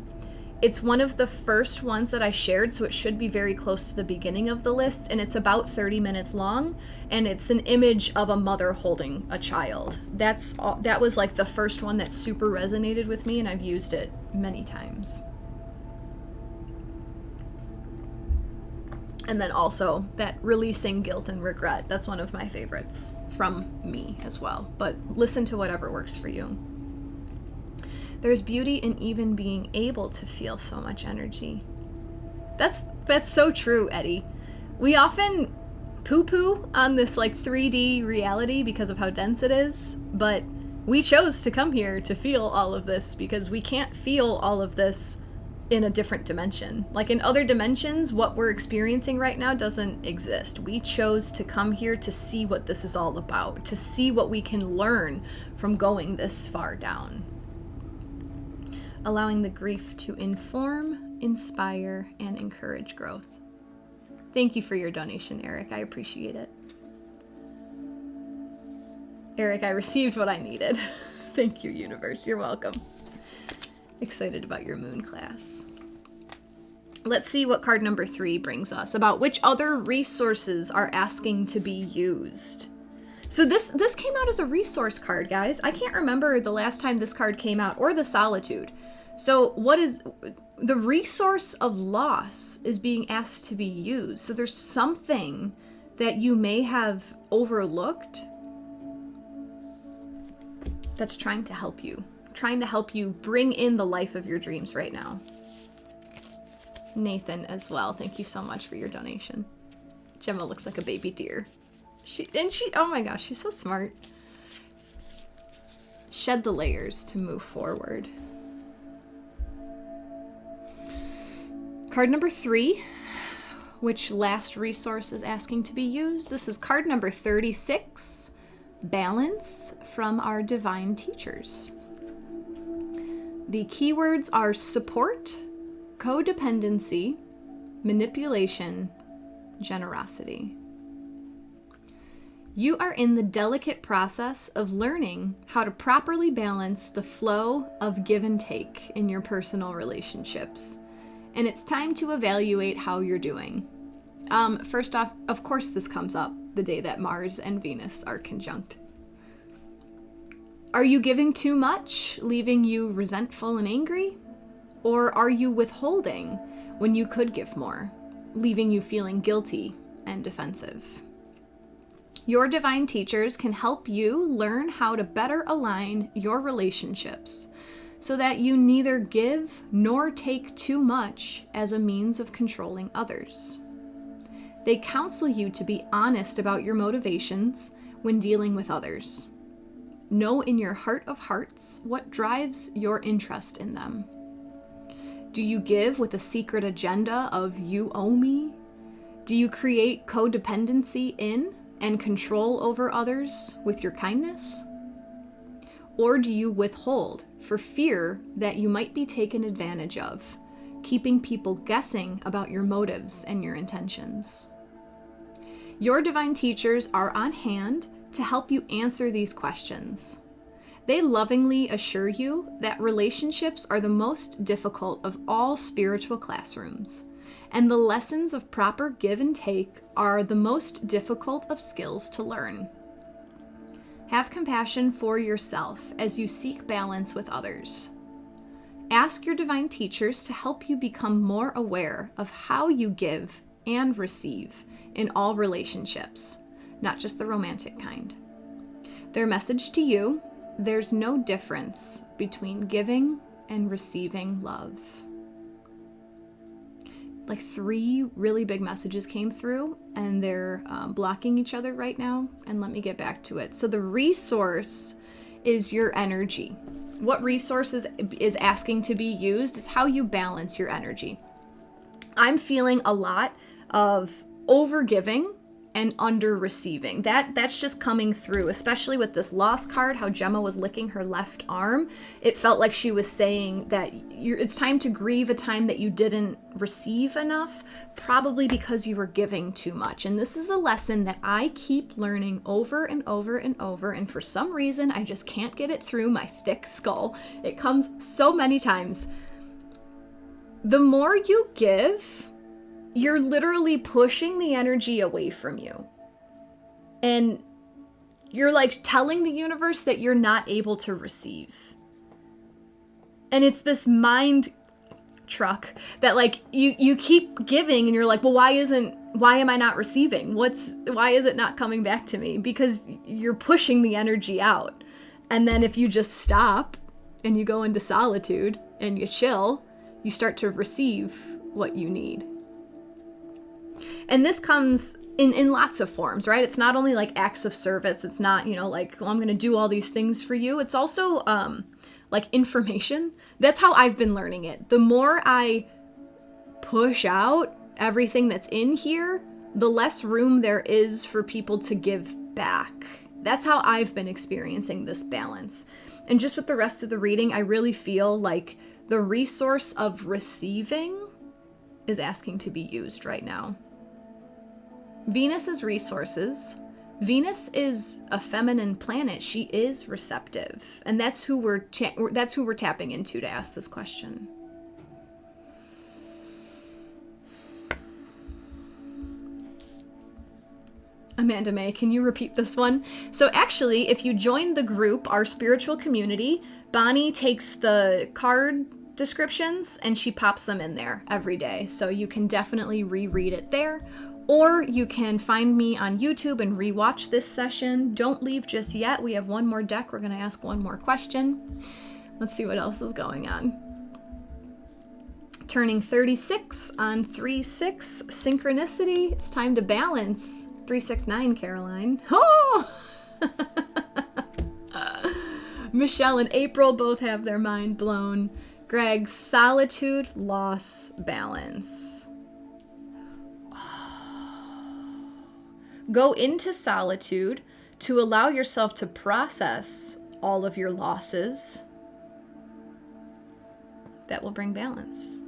It's one of the first ones that I shared, so it should be very close to the beginning of the list, and it's about 30 minutes long, and it's an image of a mother holding a child. That was like the first one that super resonated with me, and I've used it many times. And then also that releasing guilt and regret, that's one of my favorites from me as well, but listen to whatever works for you. There's beauty in even being able to feel so much energy. That's so true, Eddie. We often poo-poo on this like 3D reality because of how dense it is, but we chose to come here to feel all of this because we can't feel all of this in a different dimension. Like in other dimensions, what we're experiencing right now doesn't exist. We chose to come here to see what this is all about, to see what we can learn from going this far down. Allowing the grief to inform, inspire, and encourage growth. Thank you for your donation, Eric. I appreciate it. Eric, I received what I needed. Thank you, universe. You're welcome. Excited about your moon class. Let's see what card number 3 brings us about which other resources are asking to be used. So this came out as a resource card, guys. I can't remember the last time this card came out, or the Solitude. So what is the resource of loss is being asked to be used. So there's something that you may have overlooked that's trying to help you bring in the life of your dreams right now. Nathan as well. Thank you so much for your donation. Gemma looks like a baby deer. Oh my gosh, she's so smart. Shed the layers to move forward. Card number 3, which last resource is asking to be used. This is card number 36, Balance from our divine teachers. The keywords are support, codependency, manipulation, generosity. You are in the delicate process of learning how to properly balance the flow of give and take in your personal relationships. And it's time to evaluate how you're doing. First off, of course this comes up the day that Mars and Venus are conjunct. Are you giving too much, leaving you resentful and angry? Or are you withholding when you could give more, leaving you feeling guilty and defensive? Your divine teachers can help you learn how to better align your relationships so that you neither give nor take too much as a means of controlling others. They counsel you to be honest about your motivations when dealing with others. Know in your heart of hearts what drives your interest in them. Do you give with a secret agenda of you owe me? Do you create codependency in and control over others with your kindness? Or do you withhold for fear that you might be taken advantage of, keeping people guessing about your motives and your intentions? Your divine teachers are on hand to help you answer these questions. They lovingly assure you that relationships are the most difficult of all spiritual classrooms, and the lessons of proper give and take are the most difficult of skills to learn. Have compassion for yourself as you seek balance with others. Ask your divine teachers to help you become more aware of how you give and receive in all relationships, not just the romantic kind. Their message to you: there's no difference between giving and receiving love. Like 3 really big messages came through, and they're blocking each other right now. And let me get back to it. So the resource is your energy. What resource is asking to be used is how you balance your energy. I'm feeling a lot of over-giving and under-receiving. That's just coming through, especially with this loss card, how Gemma was licking her left arm. It felt like she was saying that it's time to grieve a time that you didn't receive enough, probably because you were giving too much. And this is a lesson that I keep learning over and over and over, and for some reason, I just can't get it through my thick skull. It comes so many times. The more you give, you're literally pushing the energy away from you. And you're like telling the universe that you're not able to receive. And it's this mind truck that like you keep giving and you're like, well, why am I not receiving? Why is it not coming back to me? Because you're pushing the energy out. And then if you just stop and you go into solitude and you chill, you start to receive what you need. And this comes in lots of forms, right? It's not only like acts of service. It's not, like, well, I'm going to do all these things for you. It's also like information. That's how I've been learning it. The more I push out everything that's in here, the less room there is for people to give back. That's how I've been experiencing this balance. And just with the rest of the reading, I really feel like the resource of receiving is asking to be used right now. Venus's resources. Venus is a feminine planet. She is receptive, and that's who we're tapping into to ask this question. Amanda May, can you repeat this one? So actually, if you join the group, our spiritual community, Bonnie takes the card descriptions and she pops them in there every day. So you can definitely reread it there. Or you can find me on YouTube and rewatch this session. Don't leave just yet. We have one more deck. We're going to ask one more question. Let's see what else is going on. Turning 36 on 3-6. Synchronicity. It's time to balance. 369, Caroline. Oh! Michelle and April both have their mind blown. Greg, solitude, loss, balance. Go into solitude to allow yourself to process all of your losses. That will bring balance.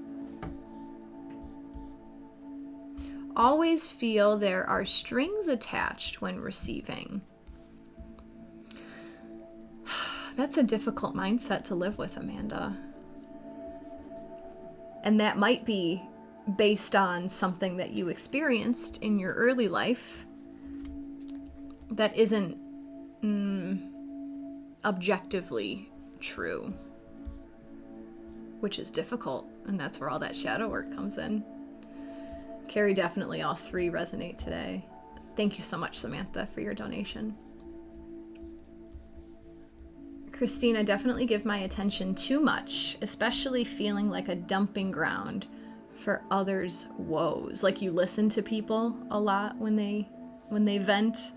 Always feel there are strings attached when receiving. That's a difficult mindset to live with, Amanda. And that might be based on something that you experienced in your early life that isn't objectively true, which is difficult, and that's where all that shadow work comes in. Carrie, definitely all three resonate today. Thank you so much, Samantha, for your donation. Christine, I definitely give my attention too much, especially feeling like a dumping ground for others' woes. Like you listen to people a lot when they vent.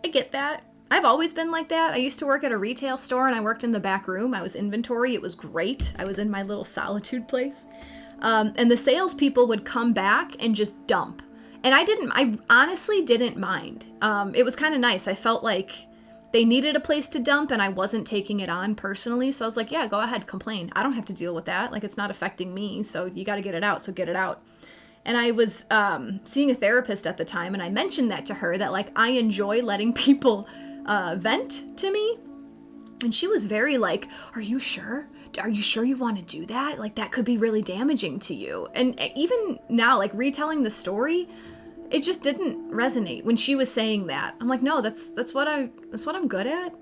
I get that. I've always been like that. I used to work at a retail store and I worked in the back room. I was inventory. It was great. I was in my little solitude place. And the salespeople would come back and just dump. And I honestly didn't mind. It was kind of nice. I felt like they needed a place to dump and I wasn't taking it on personally. So I was like, yeah, go ahead, complain. I don't have to deal with that. Like, it's not affecting me. So you got to get it out. So get it out. And I was seeing a therapist at the time, and I mentioned that to her, that like I enjoy letting people vent to me. And she was very like, are you sure? Are you sure you want to do that? Like, that could be really damaging to you. And even now, like retelling the story, it just didn't resonate when she was saying that. I'm like, no, that's what I'm good at.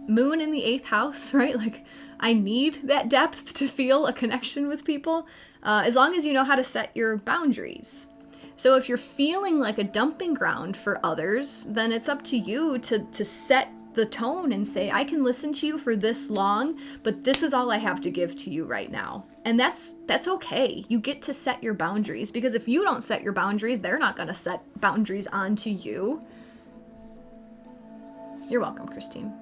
Moon in the 8th house, right? Like, I need that depth to feel a connection with people, as long as you know how to set your boundaries. So if you're feeling like a dumping ground for others, then it's up to you to set the tone and say, I can listen to you for this long, but this is all I have to give to you right now. And that's okay. You get to set your boundaries, because if you don't set your boundaries, they're not going to set boundaries onto you. You're welcome, Christine.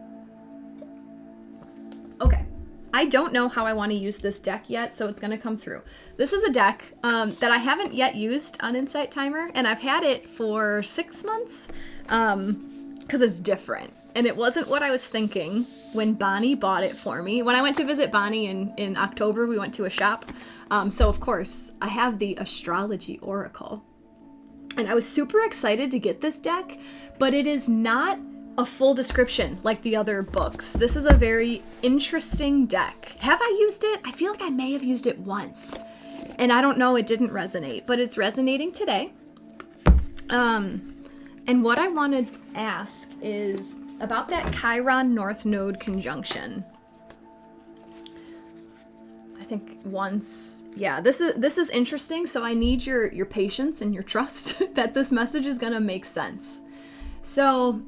Okay. I don't know how I want to use this deck yet, so it's going to come through. This is a deck that I haven't yet used on Insight Timer, and I've had it for 6 months because it's different. And it wasn't what I was thinking when Bonnie bought it for me. When I went to visit Bonnie in October, we went to a shop. So, of course, I have the Astrology Oracle. And I was super excited to get this deck, but it is not a full description like the other books. This is a very interesting deck. Have I used it? I feel like I may have used it once. And I don't know, it didn't resonate, but it's resonating today. And what I want to ask is about that Chiron North Node conjunction. I think once, yeah, this is interesting, so I need your patience and your trust that this message is going to make sense. So,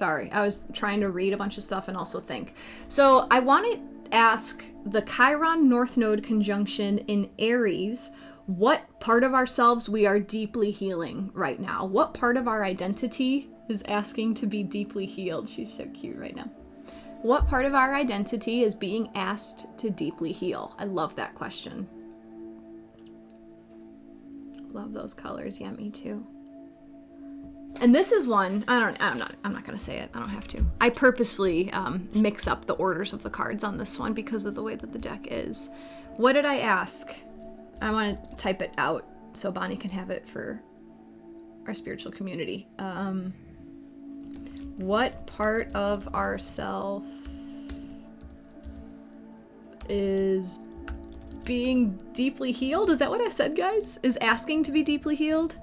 Sorry, I was trying to read a bunch of stuff and also think. So I want to ask the Chiron North Node conjunction in Aries, what part of ourselves we are deeply healing right now? What part of our identity is asking to be deeply healed? She's so cute right now. What part of our identity is being asked to deeply heal? I love that question. Love those colors. Yeah, me too. And this is one, I'm not going to say it. I don't have to. I purposefully mix up the orders of the cards on this one because of the way that the deck is. What did I ask? I want to type it out so Bonnie can have it for our spiritual community. What part of ourself is being deeply healed? Is that what I said, guys? Is asking to be deeply healed?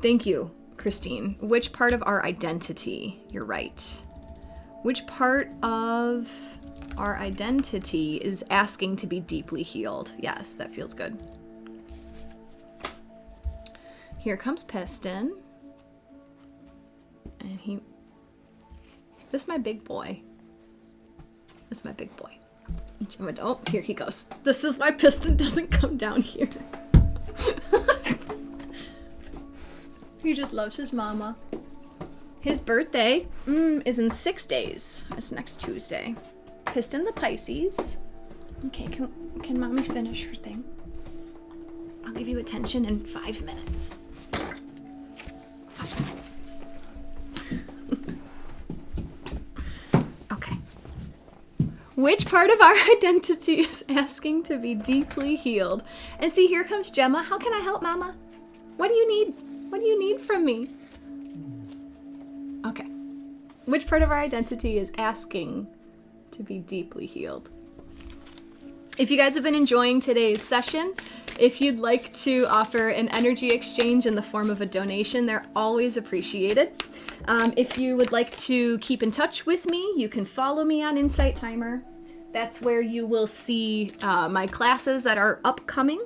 Thank you, Christine. Which part of our identity? You're right. Which part of our identity is asking to be deeply healed? Yes, that feels good. Here comes Piston. And this is my big boy. This is my big boy. Oh, here he goes. This is why Piston doesn't come down here. He just loves his mama. His birthday is in 6 days. It's next Tuesday. Piston the Pisces. Okay, can mommy finish her thing? I'll give you attention in 5 minutes. 5 minutes. Okay. Which part of our identity is asking to be deeply healed? And see, here comes Gemma. How can I help, Mama? What do you need? What do you need from me? Okay. Which part of our identity is asking to be deeply healed? If you guys have been enjoying today's session, if you'd like to offer an energy exchange in the form of a donation, they're always appreciated. If you would like to keep in touch with me, you can follow me on Insight Timer. That's where you will see my classes that are upcoming.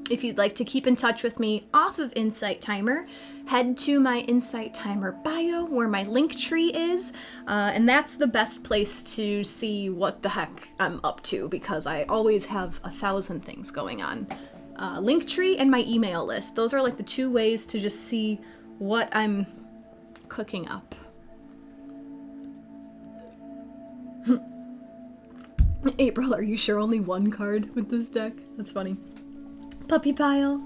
If you'd like to keep in touch with me off of Insight Timer, head to my Insight Timer bio where my link tree is, and that's the best place to see what the heck I'm up to because I always have 1,000 things going on. Linktree and my email list. Those are like the 2 ways to just see what I'm cooking up. April, are you sure only 1 card with this deck? That's funny. Puppy pile.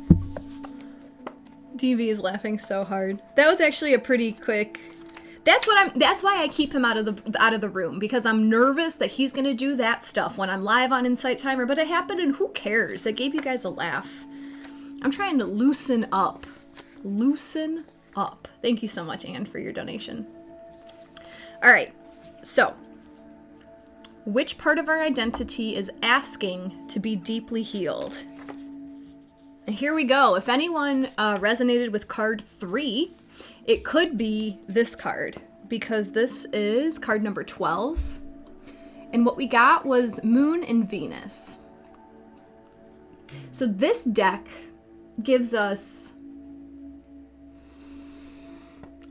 DV is laughing so hard. That was actually a pretty quick. That's why I keep him out of the room, because I'm nervous that he's gonna do that stuff when I'm live on Insight Timer, but it happened and who cares? It gave you guys a laugh. I'm trying to loosen up. Loosen up. Thank you so much, Anne, for your donation. All right, so which part of our identity is asking to be deeply healed? And here we go. If anyone resonated with card 3, it could be this card, because this is card number 12. And what we got was Moon and Venus. So this deck gives us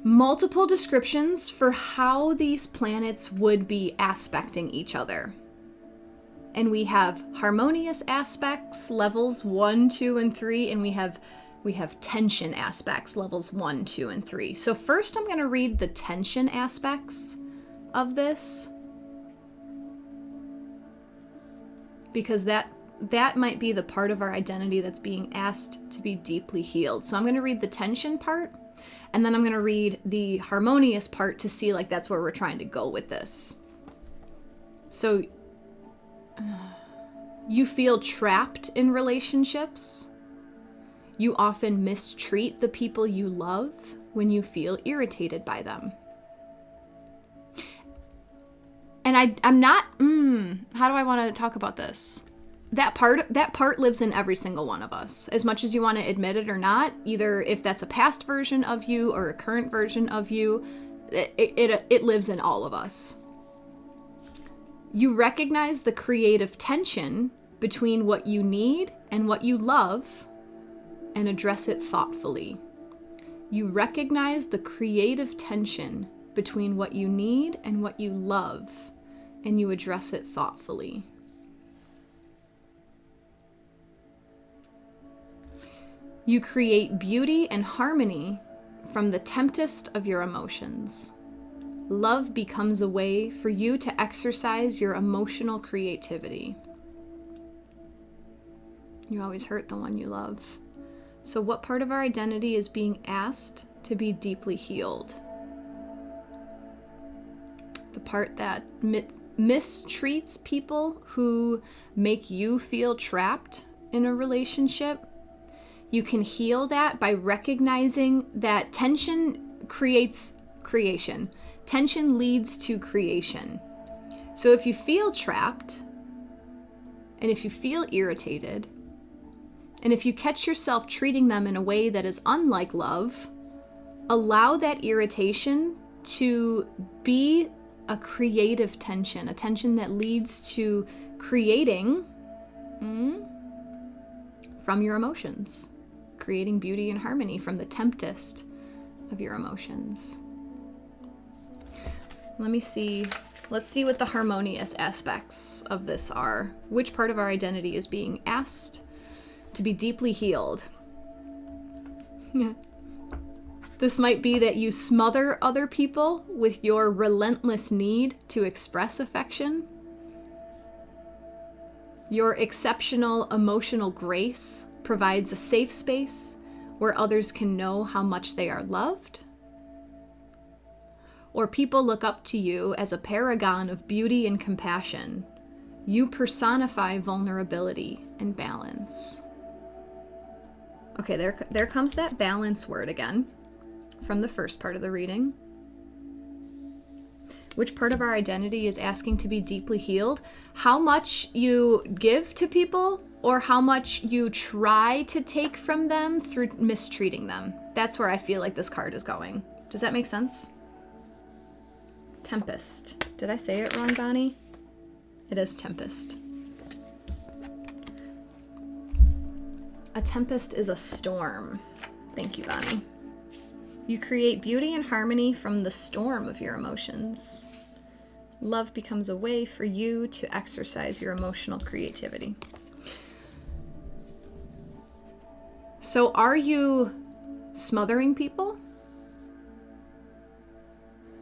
multiple descriptions for how these planets would be aspecting each other. And we have harmonious aspects, levels 1, 2, and 3, and we have tension aspects, levels 1, 2, and 3. So first I'm going to read the tension aspects of this, because that might be the part of our identity that's being asked to be deeply healed. So I'm going to read the tension part, and then I'm going to read the harmonious part to see like that's where we're trying to go with this. So you feel trapped in relationships. You often mistreat the people you love when you feel irritated by them. And I'm not, how do I want to talk about this? That part lives in every single one of us. As much as you want to admit it or not, either if that's a past version of you or a current version of you, it lives in all of us. You recognize the creative tension between what you need and what you love and address it thoughtfully. You recognize the creative tension between what you need and what you love, and you address it thoughtfully. You create beauty and harmony from the tempest of your emotions. Love becomes a way for you to exercise your emotional creativity. You always hurt the one you love. So what part of our identity is being asked to be deeply healed? The part that mistreats people who make you feel trapped in a relationship. You can heal that by recognizing that tension creates creation. Tension leads to creation. So if you feel trapped, and if you feel irritated, and if you catch yourself treating them in a way that is unlike love, allow that irritation to be a creative tension, a tension that leads to creating from your emotions. Creating beauty and harmony from the tempest of your emotions. Let's see what the harmonious aspects of this are. Which part of our identity is being asked to be deeply healed? This might be that you smother other people with your relentless need to express affection. Your exceptional emotional grace provides a safe space where others can know how much they are loved. Or people look up to you as a paragon of beauty and compassion. You personify vulnerability and balance. Okay, there comes that balance word again from the first part of the reading. Which part of our identity is asking to be deeply healed? How much you give to people, or how much you try to take from them through mistreating them. That's where I feel like this card is going. Does that make sense? Tempest. Did I say it wrong, Bonnie? It is tempest. A tempest is a storm. Thank you, Bonnie. You create beauty and harmony from the storm of your emotions. Love becomes a way for you to exercise your emotional creativity. So are you smothering people?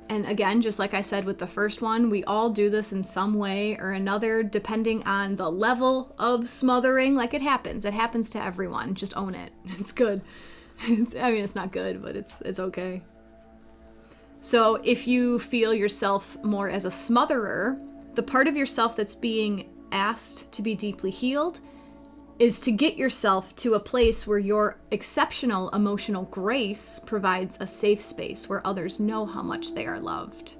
And again, just like I said with the first one, we all do this in some way or another, depending on the level of smothering. Like it happens to everyone. Just own it. It's good. It's not good, but it's okay. So if you feel yourself more as a smotherer, the part of yourself that's being asked to be deeply healed is to get yourself to a place where your exceptional emotional grace provides a safe space where others know how much they are loved.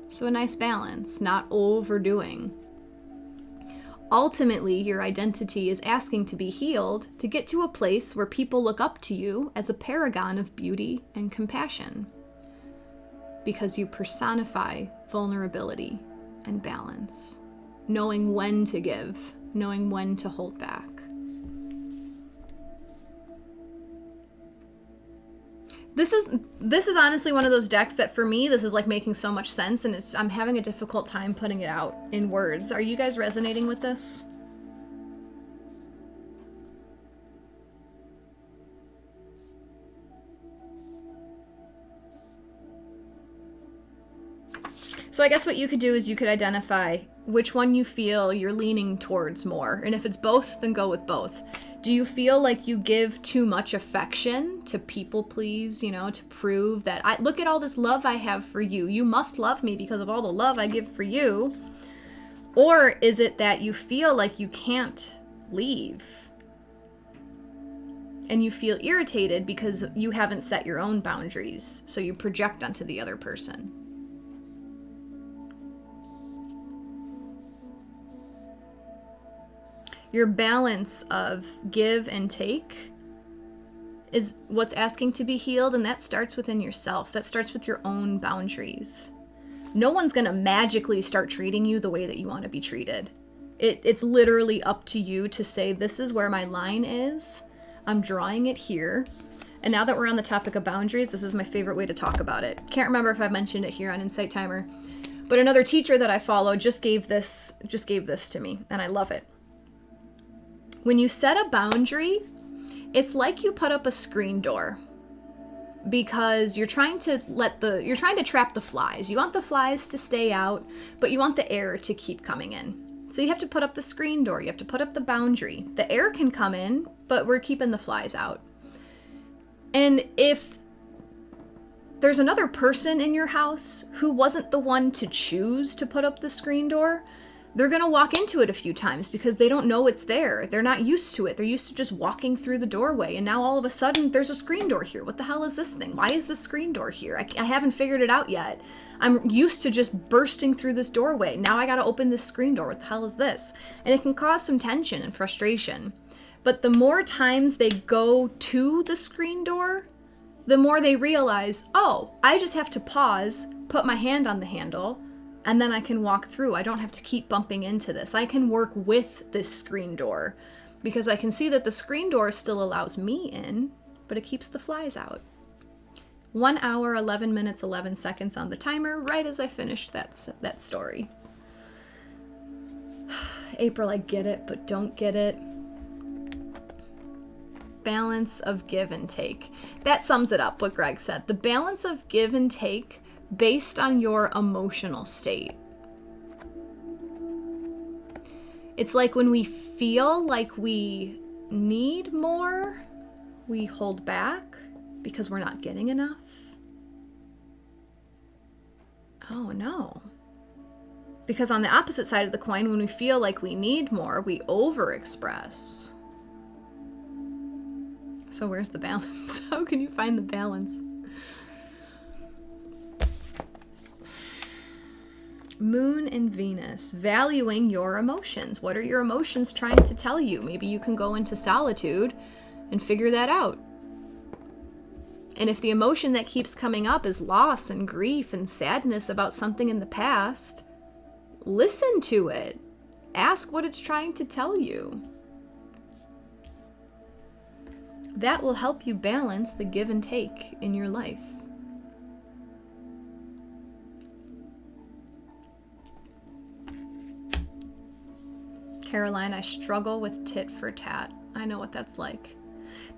So a nice balance, not overdoing. Ultimately, your identity is asking to be healed to get to a place where people look up to you as a paragon of beauty and compassion, because you personify vulnerability and balance, knowing when to give, knowing when to hold back. This is honestly one of those decks that for me, this is like making so much sense, and I'm having a difficult time putting it out in words. Are you guys resonating with this? So I guess what you could do is you could identify which one you feel you're leaning towards more. And if it's both, then go with both. Do you feel like you give too much affection to people please, to prove that look at all this love I have for you. You must love me because of all the love I give for you. Or is it that you feel like you can't leave? And you feel irritated because you haven't set your own boundaries. So you project onto the other person. Your balance of give and take is what's asking to be healed, and that starts within yourself. That starts with your own boundaries. No one's going to magically start treating you the way that you want to be treated. It's literally up to you to say, this is where my line is. I'm drawing it here, And now that we're on the topic of boundaries, this is my favorite way to talk about it. Can't remember if I've mentioned it here on Insight Timer, but another teacher that I follow just gave this to me, and I love it. When you set a boundary, it's like you put up a screen door, because you're trying to trap the flies. You want the flies to stay out, but you want the air to keep coming in. So you have to put up the screen door. You have to put up the boundary. The air can come in, but we're keeping the flies out. And if there's another person in your house who wasn't the one to choose to put up the screen door, they're going to walk into it a few times because they don't know it's there. They're not used to it. They're used to just walking through the doorway. And now all of a sudden there's a screen door here. What the hell is this thing? Why is the screen door here? I haven't figured it out yet. I'm used to just bursting through this doorway. Now I got to open this screen door. What the hell is this? And it can cause some tension and frustration. But the more times they go to the screen door, the more they realize, oh, I just have to pause, put my hand on the handle, and then I can walk through. I don't have to keep bumping into this. I can work with this screen door because I can see that the screen door still allows me in, but it keeps the flies out. 1 hour, 11 minutes, 11 seconds on the timer, right as I finished that story. April, I get it, but don't get it. Balance of give and take. That sums it up, what Greg said. The balance of give and take based on your emotional state. It's like when we feel like we need more, we hold back because we're not getting enough. Oh no. Because on the opposite side of the coin, when we feel like we need more, we overexpress. So where's the balance? How can you find the balance? Moon and Venus, valuing your emotions. What are your emotions trying to tell you? Maybe you can go into solitude and figure that out. And if the emotion that keeps coming up is loss and grief and sadness about something in the past, listen to it. Ask what it's trying to tell you. That will help you balance the give and take in your life. Caroline, I struggle with tit for tat. I know what that's like.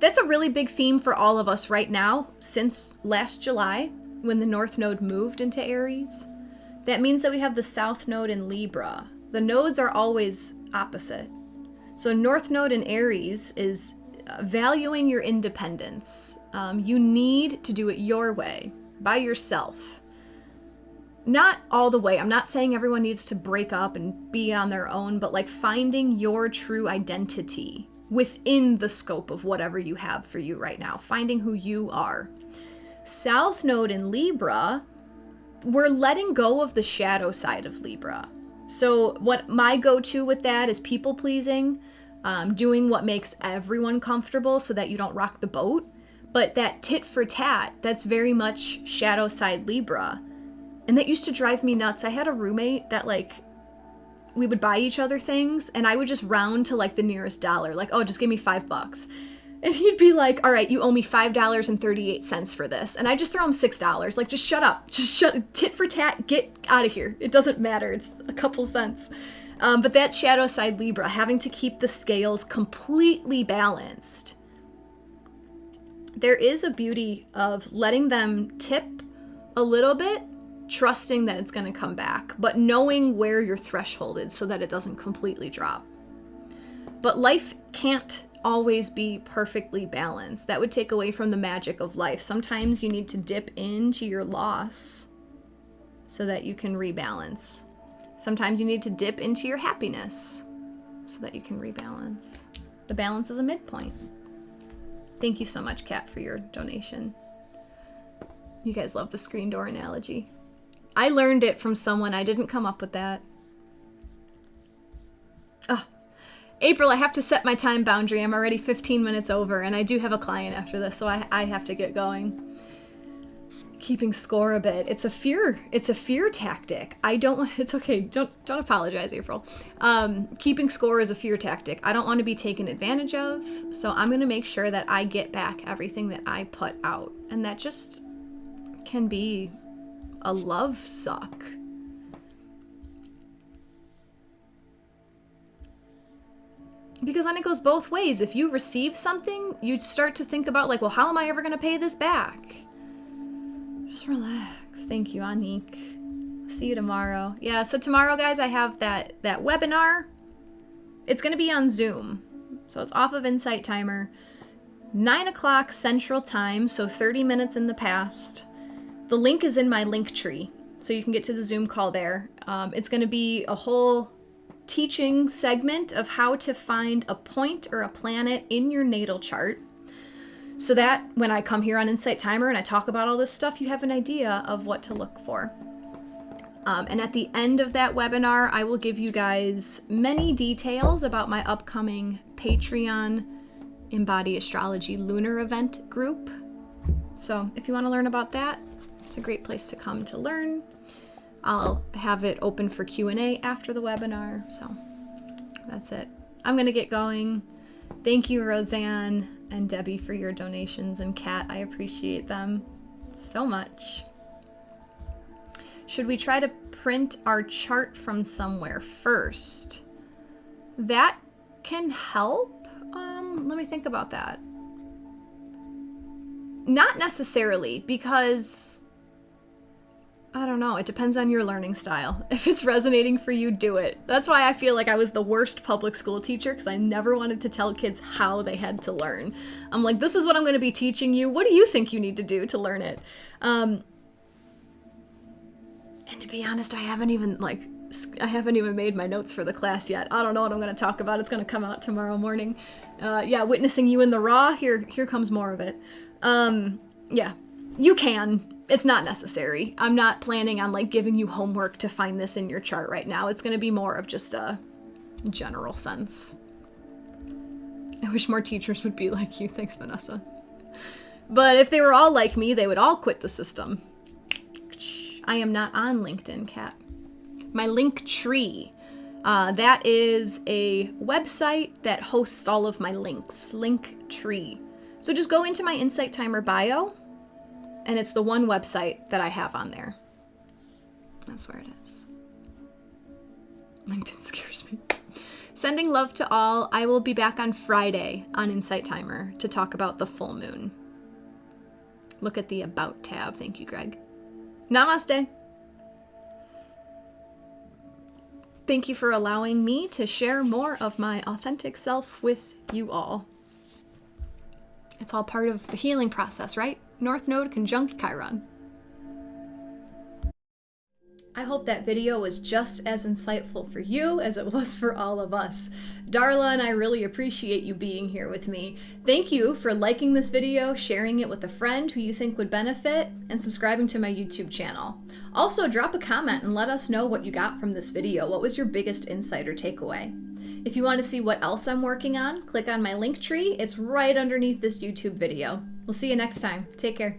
That's a really big theme for all of us right now since last July when the North Node moved into Aries. That means that we have the South Node in Libra. The nodes are always opposite. So North Node in Aries is valuing your independence. You need to do it your way, by yourself. Not all the way. I'm not saying everyone needs to break up and be on their own, but like finding your true identity within the scope of whatever you have for you right now. Finding who you are. South Node in Libra, we're letting go of the shadow side of Libra. So what my go-to with that is people pleasing. Doing what makes everyone comfortable so that you don't rock the boat. But that tit for tat, that's very much shadow side Libra. And that used to drive me nuts. I had a roommate that we would buy each other things and I would just round to the nearest dollar. Like, oh, just give me $5. And he'd be like, all right, you owe me $5.38 for this. And I just throw him $6. Like, just shut up. Tit for tat, get out of here. It doesn't matter. It's a couple cents. But that shadow side Libra, having to keep the scales completely balanced. There is a beauty of letting them tip a little bit, trusting that it's going to come back, but knowing where your threshold is so that it doesn't completely drop. But life can't always be perfectly balanced. That would take away from the magic of life. Sometimes you need to dip into your loss so that you can rebalance. Sometimes you need to dip into your happiness so that you can rebalance. The balance is a midpoint. Thank you so much, Kat, for your donation. You guys love the screen door analogy. I learned it from someone. I didn't come up with that. Oh, April, I have to set my time boundary. I'm already 15 minutes over, and I do have a client after this, so I have to get going. keeping score a bit. It's a fear tactic. I don't want, it's okay. Don't apologize, April. Keeping score is a fear tactic. I don't want to be taken advantage of. So I'm going to make sure that I get back everything that I put out. And that just can be a love suck. Because then it goes both ways. If you receive something, you start to think about like, well, how am I ever going to pay this back? Just relax. Thank you, Anik. See you tomorrow. Yeah, so tomorrow, guys, I have that webinar. It's going to be on Zoom. So it's off of Insight Timer. 9 o'clock Central Time, so 30 minutes in the past. The link is in my link tree, so you can get to the Zoom call there. It's going to be a whole teaching segment of how to find a point or a planet in your natal chart, so that when I come here on Insight Timer and I talk about all this stuff, you have an idea of what to look for. And at the end of that webinar, I will give you guys many details about my upcoming Patreon Embody Astrology Lunar Event group. So if you want to learn about that, it's a great place to come to learn. I'll have it open for Q&A after the webinar. So that's it. I'm going to get going. Thank you, Roseanne and Debbie, for your donations, and Kat, I appreciate them so much. Should we try to print our chart from somewhere first? That can help. Let me think about that. Not necessarily, because I don't know. It depends on your learning style. If it's resonating for you, do it. That's why I feel like I was the worst public school teacher, because I never wanted to tell kids how they had to learn. I'm like, this is what I'm going to be teaching you. What do you think you need to do to learn it? And to be honest, I haven't even made my notes for the class yet. I don't know what I'm going to talk about. It's going to come out tomorrow morning. Yeah, witnessing you in the raw. Here comes more of it. Yeah, you can. It's not necessary. I'm not planning on like giving you homework to find this in your chart right now. It's going to be more of just a general sense. I wish more teachers would be like you. Thanks, Vanessa. But if they were all like me, they would all quit the system. I am not on LinkedIn, Kat. My link tree. That is a website that hosts all of my links. Link tree. So just go into my Insight Timer bio, and it's the one website that I have on there. That's where it is. LinkedIn scares me. Sending love to all. I will be back on Friday on Insight Timer to talk about the full moon. Look at the About tab. Thank you, Greg. Namaste. Thank you for allowing me to share more of my authentic self with you all. It's all part of the healing process, right? North Node conjunct Chiron. I hope that video was just as insightful for you as it was for all of us. Darla and I really appreciate you being here with me. Thank you for liking this video, sharing it with a friend who you think would benefit, and subscribing to my YouTube channel. Also, drop a comment and let us know what you got from this video. What was your biggest insight or takeaway? If you want to see what else I'm working on, click on my link tree. It's right underneath this YouTube video. We'll see you next time. Take care.